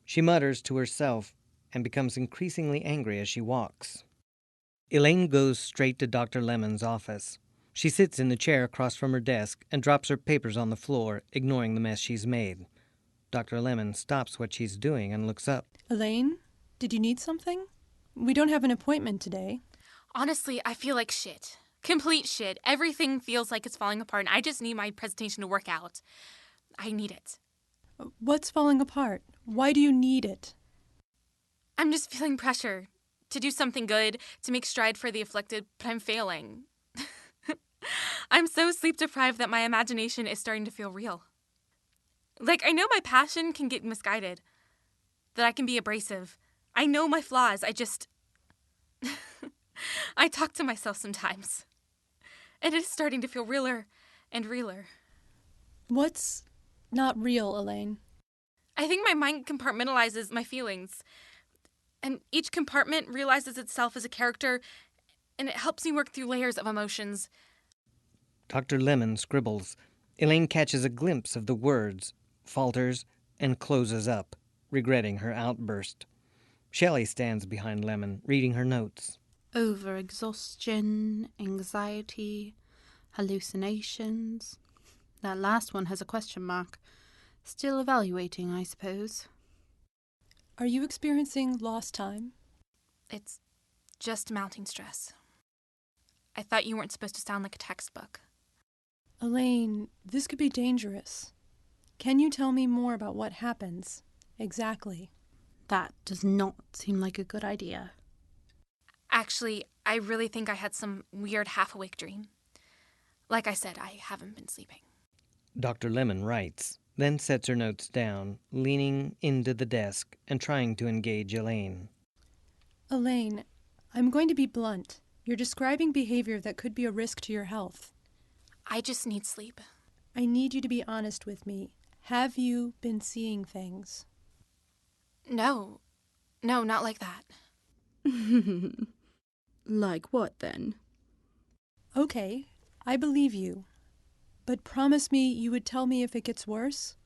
Speaker 1: She mutters to herself and becomes increasingly angry as she walks. Elaine goes straight to Dr. Lemon's office. She sits in the chair across from her desk and drops her papers on the floor, ignoring the mess she's made. Dr. Lemon stops what she's doing and looks up.
Speaker 15: Elaine, did you need something? We don't have an appointment today.
Speaker 2: Honestly, I feel like shit. Complete shit. Everything feels like it's falling apart, and I just need my presentation to work out. I need it.
Speaker 15: What's falling apart? Why do you need it?
Speaker 2: I'm just feeling pressure to do something good, to make stride for the afflicted, but I'm failing. I'm so sleep-deprived that my imagination is starting to feel real. Like, I know my passion can get misguided, that I can be abrasive. I know my flaws, I talk to myself sometimes. And it is starting to feel realer and realer.
Speaker 15: What's not real, Elaine?
Speaker 2: I think my mind compartmentalizes my feelings. And each compartment realizes itself as a character, and it helps me work through layers of emotions.
Speaker 1: Dr. Lemon scribbles. Elaine catches a glimpse of the words, falters, and closes up, regretting her outburst. Shelley stands behind Lemon, reading her notes.
Speaker 7: Overexhaustion, anxiety, hallucinations. That last one has a question mark. Still evaluating, I suppose.
Speaker 15: Are you experiencing lost time?
Speaker 2: It's just mounting stress. I thought you weren't supposed to sound like a textbook.
Speaker 15: Elaine, this could be dangerous. Can you tell me more about what happens? Exactly.
Speaker 7: That does not seem like a good idea.
Speaker 2: Actually, I really think I had some weird half-awake dream. Like I said, I haven't been sleeping.
Speaker 1: Dr. Lemon writes, then sets her notes down, leaning into the desk and trying to engage Elaine.
Speaker 15: Elaine, I'm going to be blunt. You're describing behavior that could be a risk to your health.
Speaker 2: I just need sleep.
Speaker 15: I need you to be honest with me. Have you been seeing things?
Speaker 2: No, not like that.
Speaker 7: Like what, then?
Speaker 15: Okay, I believe you. But promise me you would tell me if it gets worse.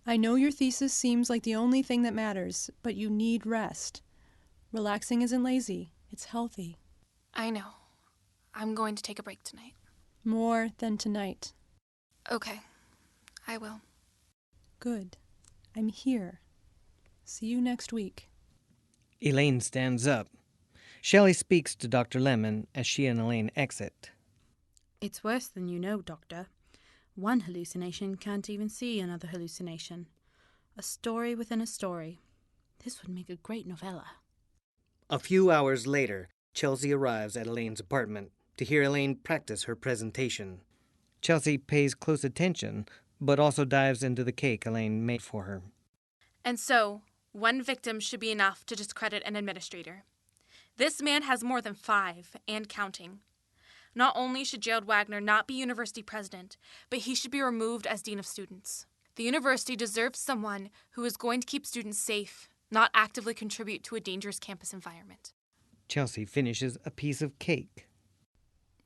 Speaker 15: I know your thesis seems like the only thing that matters, but you need rest. Relaxing isn't lazy, it's healthy.
Speaker 2: I know. I'm going to take a break tonight.
Speaker 15: More than tonight.
Speaker 2: Okay, I will.
Speaker 15: Good. I'm here. See you next week.
Speaker 1: Elaine stands up. Shelley speaks to Dr. Lemon as she and Elaine exit.
Speaker 7: It's worse than you know, Doctor. One hallucination can't even see another hallucination. A story within a story. This would make a great novella.
Speaker 1: A few hours later, Chelsea arrives at Elaine's apartment to hear Elaine practice her presentation. Chelsea pays close attention, but also dives into the cake Elaine made for her.
Speaker 2: And so, one victim should be enough to discredit an administrator. This man has more than 5, and counting. Not only should Gerald Wagner not be university president, but he should be removed as dean of students. The university deserves someone who is going to keep students safe, not actively contribute to a dangerous campus environment.
Speaker 1: Chelsea finishes a piece of cake.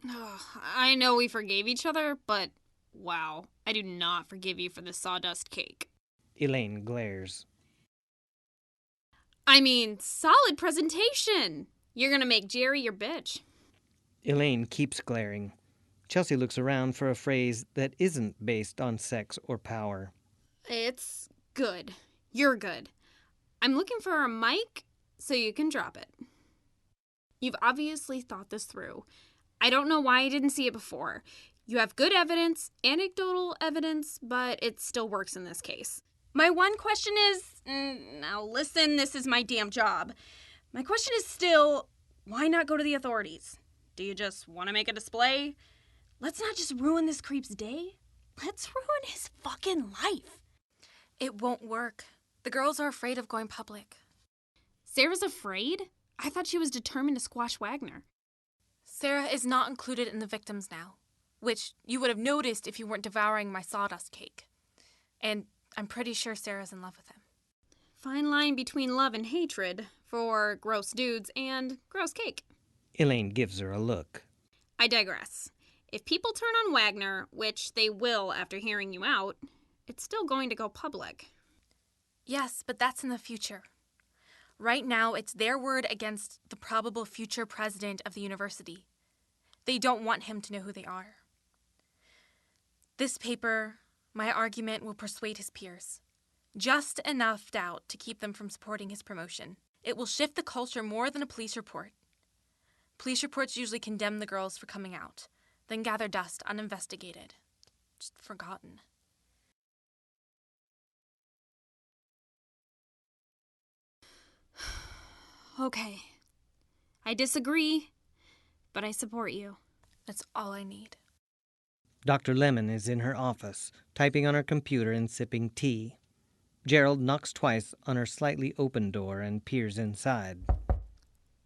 Speaker 4: Oh, I know we forgave each other, but wow, I do not forgive you for the sawdust cake.
Speaker 1: Elaine glares.
Speaker 4: I mean, solid presentation. You're gonna make Jerry your bitch.
Speaker 1: Elaine keeps glaring. Chelsea looks around for a phrase that isn't based on sex or power.
Speaker 4: It's good. You're good. I'm looking for a mic so you can drop it. You've obviously thought this through. I don't know why I didn't see it before. You have good evidence, anecdotal evidence, but it still works in this case. My one question is, now listen, this is my damn job. My question is still, why not go to the authorities? Do you just want to make a display? Let's not just ruin this creep's day. Let's ruin his fucking life.
Speaker 2: It won't work. The girls are afraid of going public.
Speaker 4: Sarah's afraid? I thought she was determined to squash Wagner.
Speaker 2: Sarah is not included in the victims now. which you would have noticed if you weren't devouring my sawdust cake. And I'm pretty sure Sarah's in love with him.
Speaker 4: Fine line between love and hatred for gross dudes and gross cake.
Speaker 1: Elaine gives her a look.
Speaker 4: I digress. If people turn on Wagner, which they will after hearing you out, it's still going to go public.
Speaker 2: Yes, but that's in the future. Right now, it's their word against the probable future president of the university. They don't want him to know who they are. This paper, my argument, will persuade his peers. Just enough doubt to keep them from supporting his promotion. It will shift the culture more than a police report. Police reports usually condemn the girls for coming out, then gather dust uninvestigated. Just forgotten.
Speaker 4: Okay. I disagree, but I support you.
Speaker 2: That's all I need.
Speaker 1: Dr. Lemon is in her office, typing on her computer and sipping tea. Gerald knocks twice on her slightly open door and peers inside.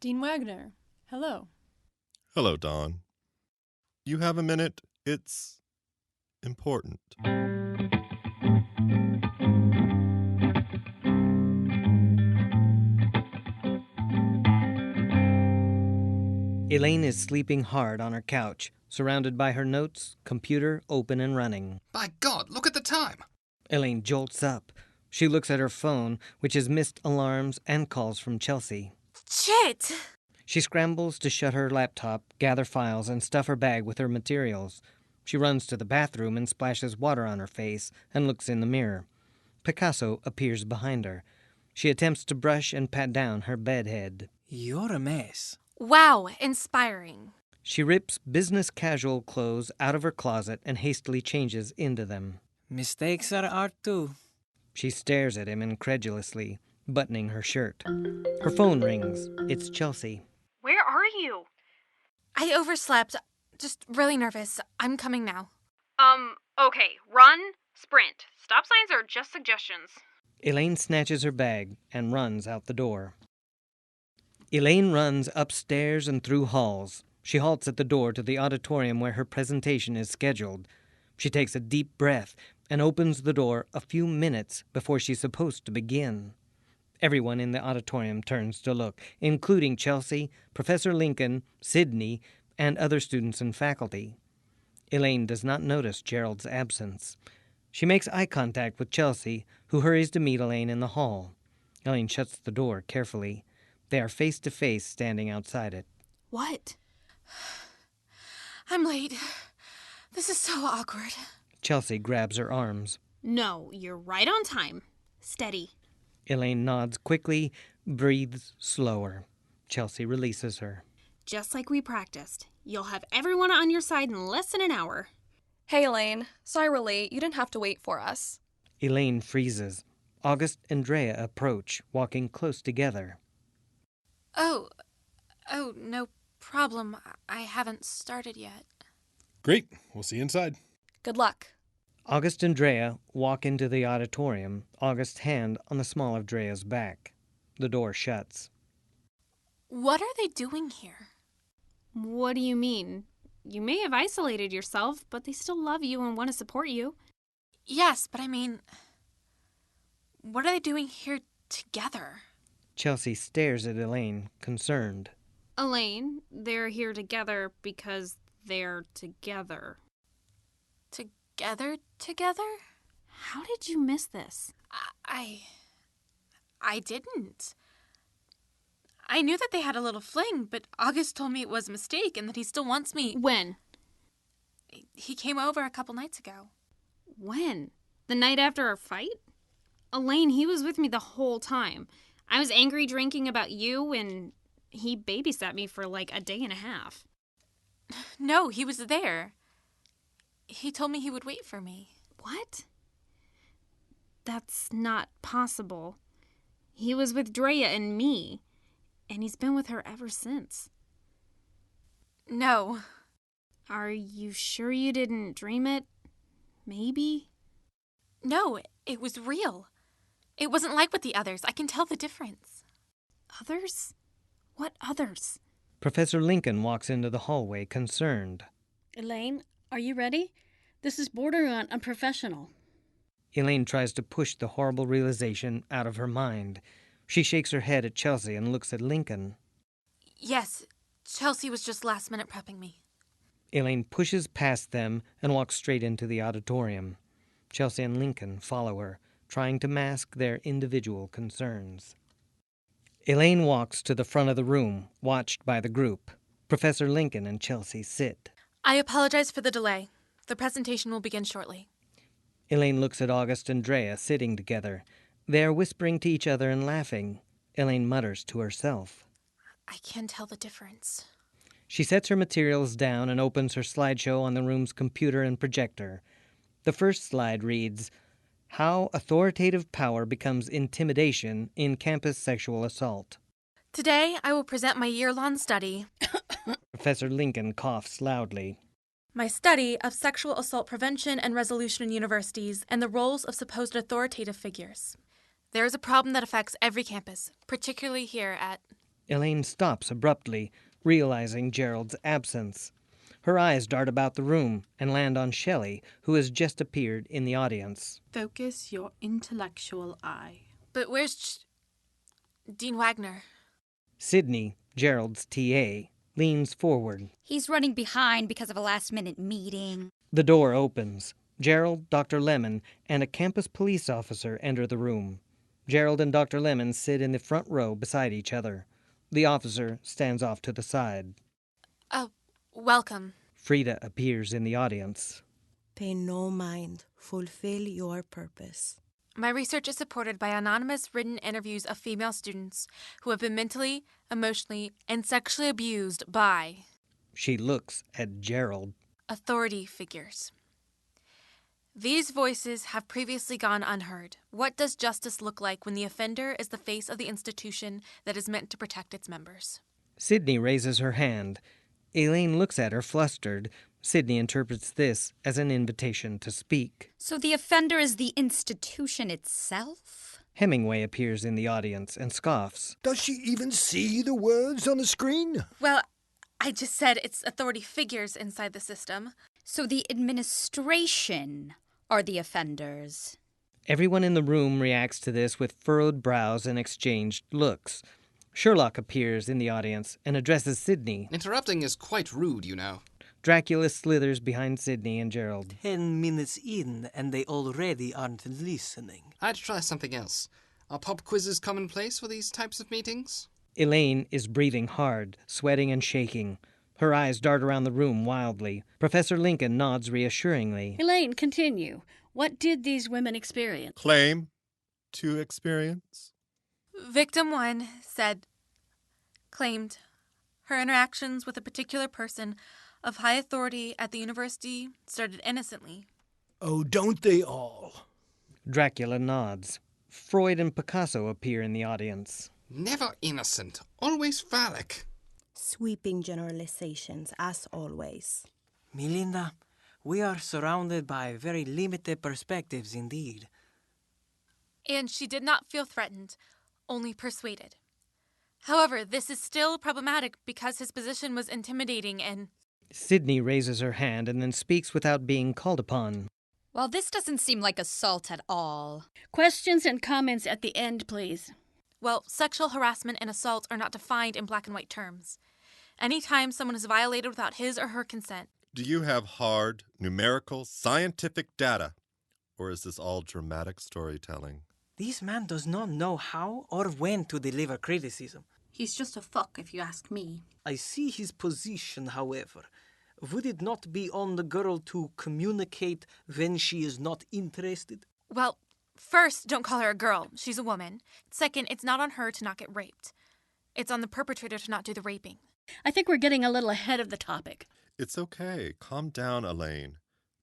Speaker 15: Dean Wagner, hello.
Speaker 13: Hello, Dawn. You have a minute? It's important.
Speaker 1: Elaine is sleeping hard on her couch, surrounded by her notes, computer open and running.
Speaker 12: By God, look at the time!
Speaker 1: Elaine jolts up. She looks at her phone, which has missed alarms and calls from Chelsea.
Speaker 2: Shit!
Speaker 1: She scrambles to shut her laptop, gather files, and stuff her bag with her materials. She runs to the bathroom and splashes water on her face and looks in the mirror. Picasso appears behind her. She attempts to brush and pat down her bedhead.
Speaker 11: You're a mess.
Speaker 2: Wow, inspiring.
Speaker 1: She rips business casual clothes out of her closet and hastily changes into them.
Speaker 11: Mistakes are art too.
Speaker 1: She stares at him incredulously, buttoning her shirt. Her phone rings. It's Chelsea.
Speaker 2: Where are you? I overslept. Just really nervous. I'm coming now.
Speaker 4: Okay. Run, sprint. Stop signs are just suggestions.
Speaker 1: Elaine snatches her bag and runs out the door. Elaine runs upstairs and through halls. She halts at the door to the auditorium where her presentation is scheduled. She takes a deep breath and opens the door a few minutes before she's supposed to begin. Everyone in the auditorium turns to look, including Chelsea, Professor Lincoln, Sydney, and other students and faculty. Elaine does not notice Gerald's absence. She makes eye contact with Chelsea, who hurries to meet Elaine in the hall. Elaine shuts the door carefully. They are face to face standing outside it.
Speaker 2: What? I'm late. This is so awkward.
Speaker 1: Chelsea grabs her arms.
Speaker 4: No, you're right on time. Steady.
Speaker 1: Elaine nods quickly, breathes slower. Chelsea releases her.
Speaker 4: Just like we practiced. You'll have everyone on your side in less than an hour.
Speaker 3: Hey, Elaine. Sorry we're late. You didn't have to wait for us.
Speaker 1: Elaine freezes. August and Drea approach, walking close together.
Speaker 2: Oh, no problem. I haven't started yet.
Speaker 5: Great. We'll see you inside.
Speaker 3: Good luck.
Speaker 1: August and Drea walk into the auditorium, August's hand on the small of Drea's back. The door shuts.
Speaker 2: What are they doing here?
Speaker 4: What do you mean? You may have isolated yourself, but they still love you and want to support you.
Speaker 2: Yes, but I mean, what are they doing here together?
Speaker 1: Chelsea stares at Elaine, concerned.
Speaker 4: Elaine, they're here together because they're together.
Speaker 2: Together?
Speaker 4: How did you miss this?
Speaker 2: I didn't. I knew that they had a little fling, but August told me it was a mistake and that he still wants me.
Speaker 4: When?
Speaker 2: He came over a couple nights ago.
Speaker 4: When? The night after our fight? Elaine, he was with me the whole time. I was angry drinking about you, and he babysat me for like a day and a half.
Speaker 2: No, he was there. He told me he would wait for me.
Speaker 4: What? That's not possible. He was with Drea and me, and he's been with her ever since.
Speaker 2: No.
Speaker 4: Are you sure you didn't dream it? Maybe?
Speaker 2: No, it was real. It wasn't like with the others. I can tell the difference.
Speaker 4: Others? What others?
Speaker 1: Professor Lincoln walks into the hallway, concerned.
Speaker 14: Elaine, Are you ready? This is bordering on unprofessional.
Speaker 1: Elaine tries to push the horrible realization out of her mind. She shakes her head at Chelsea and looks at Lincoln.
Speaker 2: Yes, Chelsea was just last-minute prepping me.
Speaker 1: Elaine pushes past them and walks straight into the auditorium. Chelsea and Lincoln follow her, trying to mask their individual concerns. Elaine walks to the front of the room, watched by the group. Professor Lincoln and Chelsea sit.
Speaker 2: I apologize for the delay. The presentation will begin shortly.
Speaker 1: Elaine looks at August and Drea sitting together. They are whispering to each other and laughing. Elaine mutters to herself.
Speaker 2: I can tell the difference.
Speaker 1: She sets her materials down and opens her slideshow on the room's computer and projector. The first slide reads, How Authoritative Power Becomes Intimidation in Campus Sexual Assault.
Speaker 2: Today, I will present my year-long study.
Speaker 1: Professor Lincoln coughs loudly.
Speaker 2: My study of sexual assault prevention and resolution in universities and the roles of supposed authoritative figures. There is a problem that affects every campus, particularly here at...
Speaker 1: Elaine stops abruptly, realizing Gerald's absence. Her eyes dart about the room and land on Shelley, who has just appeared in the audience.
Speaker 7: Focus your intellectual eye.
Speaker 2: But where's Dean Wagner?
Speaker 1: Sydney, Gerald's TA, leans forward.
Speaker 16: He's running behind because of a last-minute meeting.
Speaker 1: The door opens. Gerald, Dr. Lemon, and a campus police officer enter the room. Gerald and Dr. Lemon sit in the front row beside each other. The officer stands off to the side.
Speaker 2: Welcome.
Speaker 1: Frida appears in the audience.
Speaker 17: Pay no mind. Fulfill your purpose.
Speaker 2: My research is supported by anonymous written interviews of female students who have been mentally, emotionally, and sexually abused by...
Speaker 1: She looks at Gerald.
Speaker 2: Authority figures. These voices have previously gone unheard. What does justice look like when the offender is the face of the institution that is meant to protect its members?
Speaker 1: Sydney raises her hand. Elaine looks at her flustered. Sydney interprets this as an invitation to speak.
Speaker 16: So the offender is the institution itself?
Speaker 1: Hemingway appears in the audience and scoffs.
Speaker 9: Does she even see the words on the screen?
Speaker 2: Well, I just said it's authority figures inside the system.
Speaker 16: So the administration are the offenders.
Speaker 1: Everyone in the room reacts to this with furrowed brows and exchanged looks. Sherlock appears in the audience and addresses Sydney.
Speaker 12: Interrupting is quite rude, you know.
Speaker 1: Dracula slithers behind Sydney and Gerald.
Speaker 11: 10 minutes in, and they already aren't listening.
Speaker 12: I'd try something else. Are pop quizzes commonplace for these types of meetings?
Speaker 1: Elaine is breathing hard, sweating and shaking. Her eyes dart around the room wildly. Professor Lincoln nods reassuringly.
Speaker 14: Elaine, continue. What did these women experience?
Speaker 13: Claim to experience?
Speaker 2: Victim 1 claimed her interactions with a particular person of high authority at the university started innocently.
Speaker 9: Oh, don't they all?
Speaker 1: Dracula nods. Freud and Picasso appear in the audience.
Speaker 12: Never innocent, always phallic.
Speaker 17: Sweeping generalizations, as always.
Speaker 11: Melinda, we are surrounded by very limited perspectives indeed.
Speaker 2: And she did not feel threatened, only persuaded. However, this is still problematic because his position was intimidating and...
Speaker 1: Sydney raises her hand and then speaks without being called upon.
Speaker 16: Well, this doesn't seem like assault at all.
Speaker 14: Questions and comments at the end, please.
Speaker 2: Well, sexual harassment and assault are not defined in black and white terms. Anytime someone is violated without his or her consent.
Speaker 13: Do you have hard, numerical, scientific data? Or is this all dramatic storytelling?
Speaker 11: This man does not know how or when to deliver criticism.
Speaker 7: He's just a fuck, if you ask me.
Speaker 11: I see his position, however. Would it not be on the girl to communicate when she is not interested?
Speaker 2: Well, first, don't call her a girl. She's a woman. Second, it's not on her to not get raped. It's on the perpetrator to not do the raping.
Speaker 14: I think we're getting a little ahead of the topic.
Speaker 13: It's okay. Calm down, Elaine.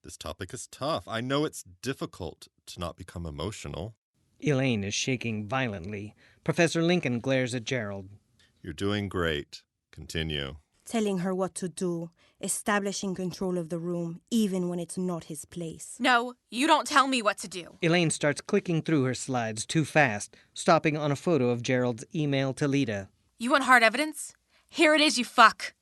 Speaker 13: This topic is tough. I know it's difficult to not become emotional.
Speaker 1: Elaine is shaking violently. Professor Lincoln glares at Gerald.
Speaker 13: You're doing great. Continue.
Speaker 17: Telling her what to do, establishing control of the room, even when it's not his place.
Speaker 2: No, you don't tell me what to do.
Speaker 1: Elaine starts clicking through her slides too fast, stopping on a photo of Gerald's email to Lita.
Speaker 2: You want hard evidence? Here it is, you fuck.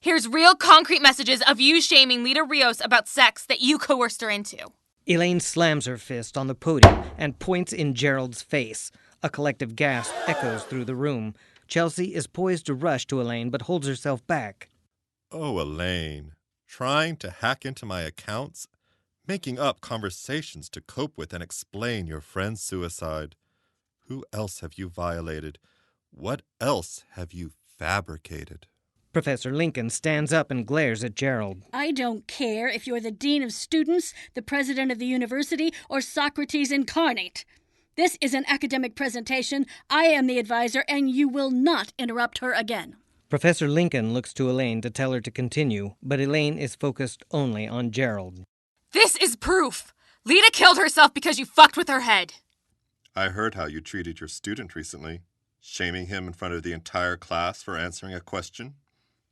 Speaker 2: Here's real concrete messages of you shaming Lita Rios about sex that you coerced her into.
Speaker 1: Elaine slams her fist on the podium and points in Gerald's face. A collective gasp echoes through the room. Chelsea is poised to rush to Elaine, but holds herself back.
Speaker 13: Oh, Elaine, trying to hack into my accounts? Making up conversations to cope with and explain your friend's suicide. Who else have you violated? What else have you fabricated?
Speaker 1: Professor Lincoln stands up and glares at Gerald.
Speaker 14: I don't care if you're the dean of students, the president of the university, or Socrates incarnate. This is an academic presentation. I am the advisor, and you will not interrupt her again.
Speaker 1: Professor Lincoln looks to Elaine to tell her to continue, but Elaine is focused only on Gerald.
Speaker 2: This is proof. Lita killed herself because you fucked with her head.
Speaker 13: I heard how you treated your student recently, shaming him in front of the entire class for answering a question.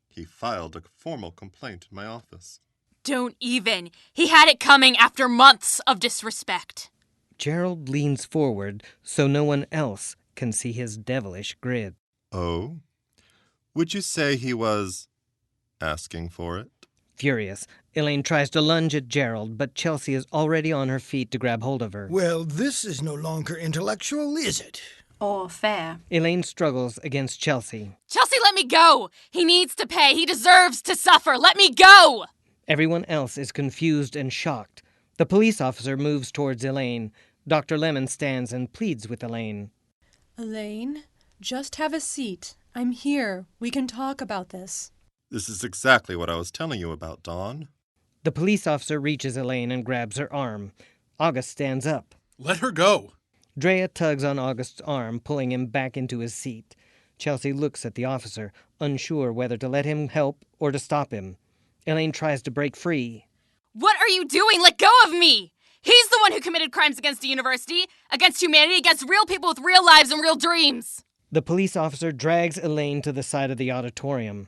Speaker 13: He filed a formal complaint in my office.
Speaker 2: Don't even. He had it coming after months of disrespect.
Speaker 1: Gerald leans forward so no one else can see his devilish grin.
Speaker 13: Oh? Would you say he was asking for it?
Speaker 1: Furious, Elaine tries to lunge at Gerald, but Chelsea is already on her feet to grab hold of her.
Speaker 9: Well, this is no longer intellectual, is it?
Speaker 7: Or fair.
Speaker 1: Elaine struggles against Chelsea.
Speaker 2: Chelsea, let me go! He needs to pay. He deserves to suffer. Let me go!
Speaker 1: Everyone else is confused and shocked. The police officer moves towards Elaine. Dr. Lemon stands and pleads with Elaine.
Speaker 15: Elaine, just have a seat. I'm here. We can talk about this.
Speaker 13: This is exactly what I was telling you about, Dawn.
Speaker 1: The police officer reaches Elaine and grabs her arm. August stands up.
Speaker 8: Let her go.
Speaker 1: Drea tugs on August's arm, pulling him back into his seat. Chelsea looks at the officer, unsure whether to let him help or to stop him. Elaine tries to break free.
Speaker 2: What are you doing? Let go of me! He's the one who committed crimes against the university, against humanity, against real people with real lives and real dreams.
Speaker 1: The police officer drags Elaine to the side of the auditorium.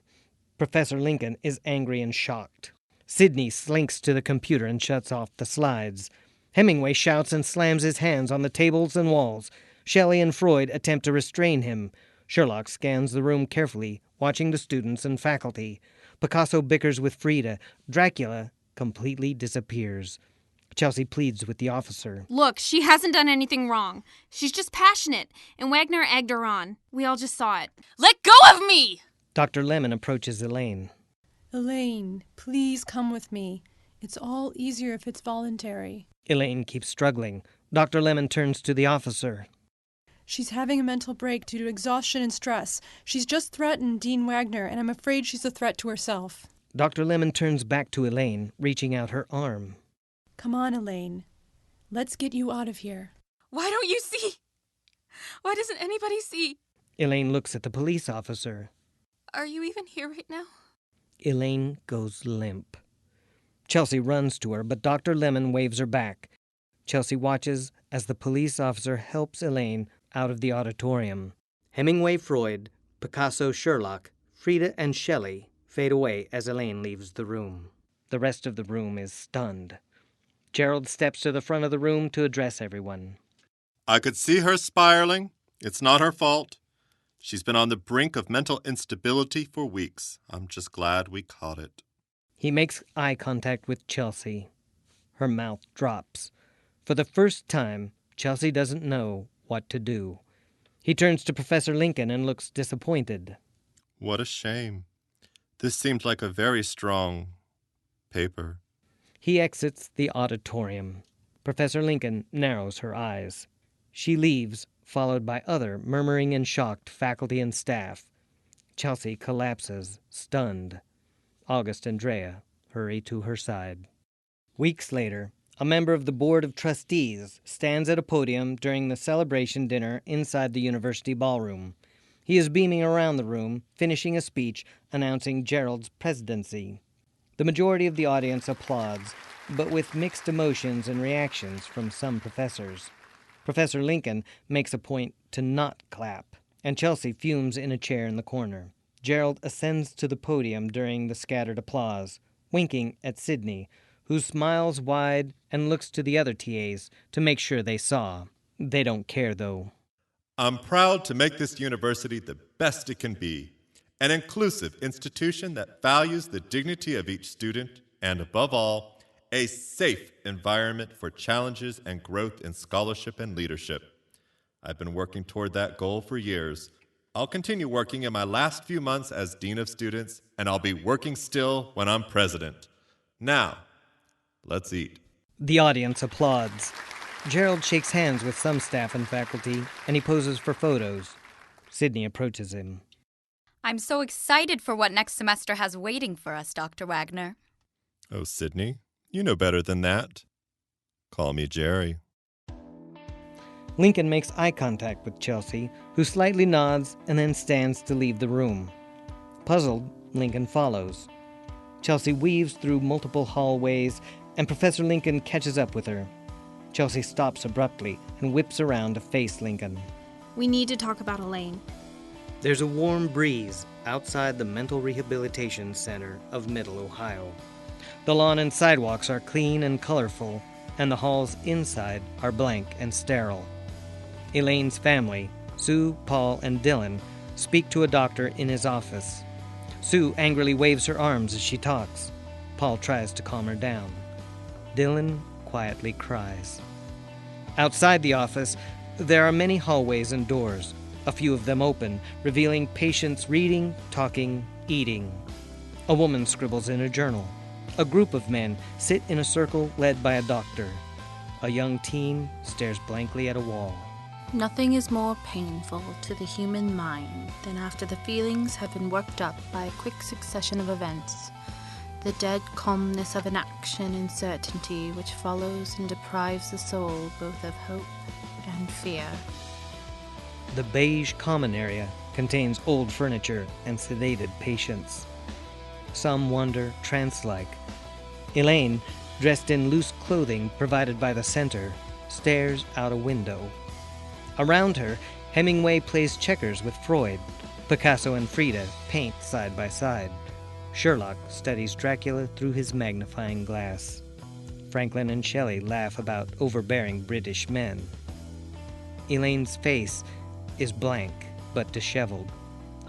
Speaker 1: Professor Lincoln is angry and shocked. Sidney slinks to the computer and shuts off the slides. Hemingway shouts and slams his hands on the tables and walls. Shelley and Freud attempt to restrain him. Sherlock scans the room carefully, watching the students and faculty. Picasso bickers with Frida. Dracula completely disappears. Chelsea pleads with the officer.
Speaker 4: Look, she hasn't done anything wrong. She's just passionate, and Wagner egged her on. We all just saw it.
Speaker 2: Let go of me!
Speaker 1: Dr. Lemon approaches Elaine.
Speaker 15: Elaine, please come with me. It's all easier if it's voluntary.
Speaker 1: Elaine keeps struggling. Dr. Lemon turns to the officer.
Speaker 15: She's having a mental break due to exhaustion and stress. She's just threatened Dean Wagner, and I'm afraid she's a threat to herself.
Speaker 1: Dr. Lemon turns back to Elaine, reaching out her arm.
Speaker 15: Come on, Elaine. Let's get you out of here.
Speaker 2: Why don't you see? Why doesn't anybody see?
Speaker 1: Elaine looks at the police officer.
Speaker 2: Are you even here right now?
Speaker 1: Elaine goes limp. Chelsea runs to her, but Dr. Lemon waves her back. Chelsea watches as the police officer helps Elaine out of the auditorium. Hemingway, Freud, Picasso, Sherlock, Frida, and Shelley fade away as Elaine leaves the room. The rest of the room is stunned. Gerald steps to the front of the room to address everyone.
Speaker 13: I could see her spiraling. It's not her fault. She's been on the brink of mental instability for weeks. I'm just glad we caught it.
Speaker 1: He makes eye contact with Chelsea. Her mouth drops. For the first time, Chelsea doesn't know what to do. He turns to Professor Lincoln and looks disappointed.
Speaker 13: What a shame. This seemed like a very strong paper.
Speaker 1: He exits the auditorium. Professor Lincoln narrows her eyes. She leaves, followed by other murmuring and shocked faculty and staff. Chelsea collapses, stunned. August and Drea hurry to her side. Weeks later, a member of the Board of Trustees stands at a podium during the celebration dinner inside the university ballroom. He is beaming around the room, finishing a speech announcing Gerald's presidency. The majority of the audience applauds, but with mixed emotions and reactions from some professors. Professor Lincoln makes a point to not clap, and Chelsea fumes in a chair in the corner. Gerald ascends to the podium during the scattered applause, winking at Sidney, who smiles wide and looks to the other TAs to make sure they saw. They don't care, though.
Speaker 13: I'm proud to make this university the best it can be. an inclusive institution that values the dignity of each student, and above all, a safe environment for challenges and growth in scholarship and leadership. I've been working toward that goal for years. I'll continue working in my last few months as Dean of Students, and I'll be working still when I'm president. Now, let's eat.
Speaker 1: The audience applauds. Gerald shakes hands with some staff and faculty, and he poses for photos. Sydney approaches him.
Speaker 16: I'm so excited for what next semester has waiting for us, Dr. Wagner.
Speaker 13: Oh, Sydney, you know better than that. Call me Jerry.
Speaker 1: Lincoln makes eye contact with Chelsea, who slightly nods and then stands to leave the room. Puzzled, Lincoln follows. Chelsea weaves through multiple hallways, and Professor Lincoln catches up with her. Chelsea stops abruptly and whips around to face Lincoln.
Speaker 4: We need to talk about Elaine.
Speaker 1: There's a warm breeze outside the Mental Rehabilitation Center of Middle Ohio. The lawn and sidewalks are clean and colorful, and the halls inside are blank and sterile. Elaine's family, Sue, Paul, and Dylan, speak to a doctor in his office. Sue angrily waves her arms as she talks. Paul tries to calm her down. Dylan quietly cries. Outside the office, there are many hallways and doors, a few of them open, revealing patients reading, talking, eating. A woman scribbles in a journal. A group of men sit in a circle led by a doctor. A young teen stares blankly at a wall.
Speaker 7: Nothing is more painful to the human mind than after the feelings have been worked up by a quick succession of events, the dead calmness of inaction and certainty which follows and deprives the soul both of hope and fear.
Speaker 1: The beige common area contains old furniture and sedated patients. Some wander trance-like. Elaine, dressed in loose clothing provided by the center, stares out a window. Around her, Hemingway plays checkers with Freud. Picasso and Frida paint side by side. Sherlock studies Dracula through his magnifying glass. Franklin and Shelley laugh about overbearing British men. Elaine's face is blank but disheveled,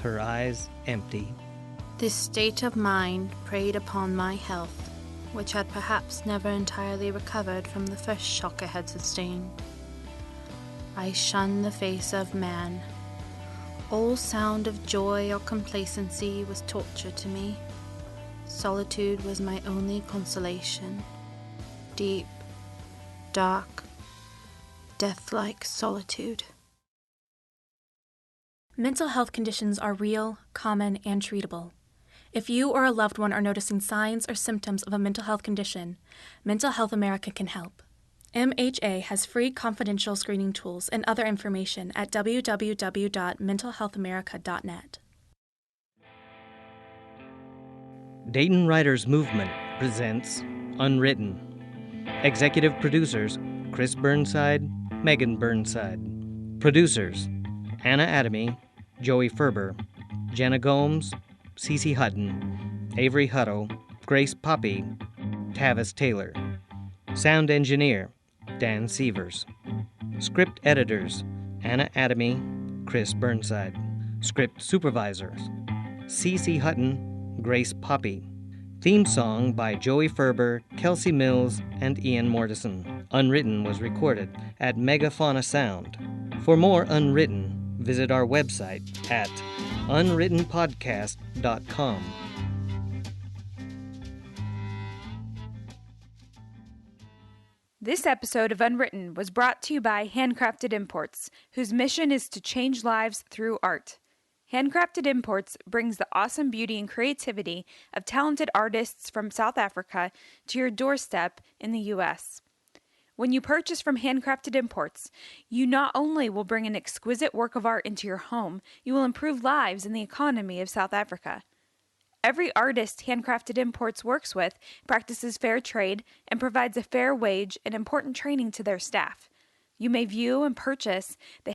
Speaker 1: her eyes empty.
Speaker 7: This state of mind preyed upon my health, which had perhaps never entirely recovered from the first shock I had sustained. I shunned the face of man. All sound of joy or complacency was torture to me. Solitude was my only consolation. Deep, dark, death-like solitude.
Speaker 2: Mental health conditions are real, common, and treatable. If you or a loved one are noticing signs or symptoms of a mental health condition, Mental Health America can help. MHA has free confidential screening tools and other information at www.mentalhealthamerica.net.
Speaker 1: Dayton Writers Movement presents Unwritten. Executive producers, Chris Burnside, Megan Burnside. Producers, Anna Adamy, Joey Ferber, Jenna Gomes, CC Hutten, Avery Hutto, Grace Poppy, Tavis Taylor. Sound engineer, Dan Sievers. Script editors, Anna Adamy, Chris Burnside. Script supervisors, CC Hutten, Grace Poppy. Theme song by Joey Ferber, Kelsey Mills, and Ian Mortison. Unwritten was recorded at Megafauna Sound. For more Unwritten, visit our website at unwrittenpodcast.com.
Speaker 18: This episode of Unwritten was brought to you by Handcrafted Imports, whose mission is to change lives through art. Handcrafted Imports brings the awesome beauty and creativity of talented artists from South Africa to your doorstep in the U.S. When you purchase from Handcrafted Imports, you not only will bring an exquisite work of art into your home, you will improve lives in the economy of South Africa. Every artist Handcrafted Imports works with practices fair trade and provides a fair wage and important training to their staff. You may view and purchase the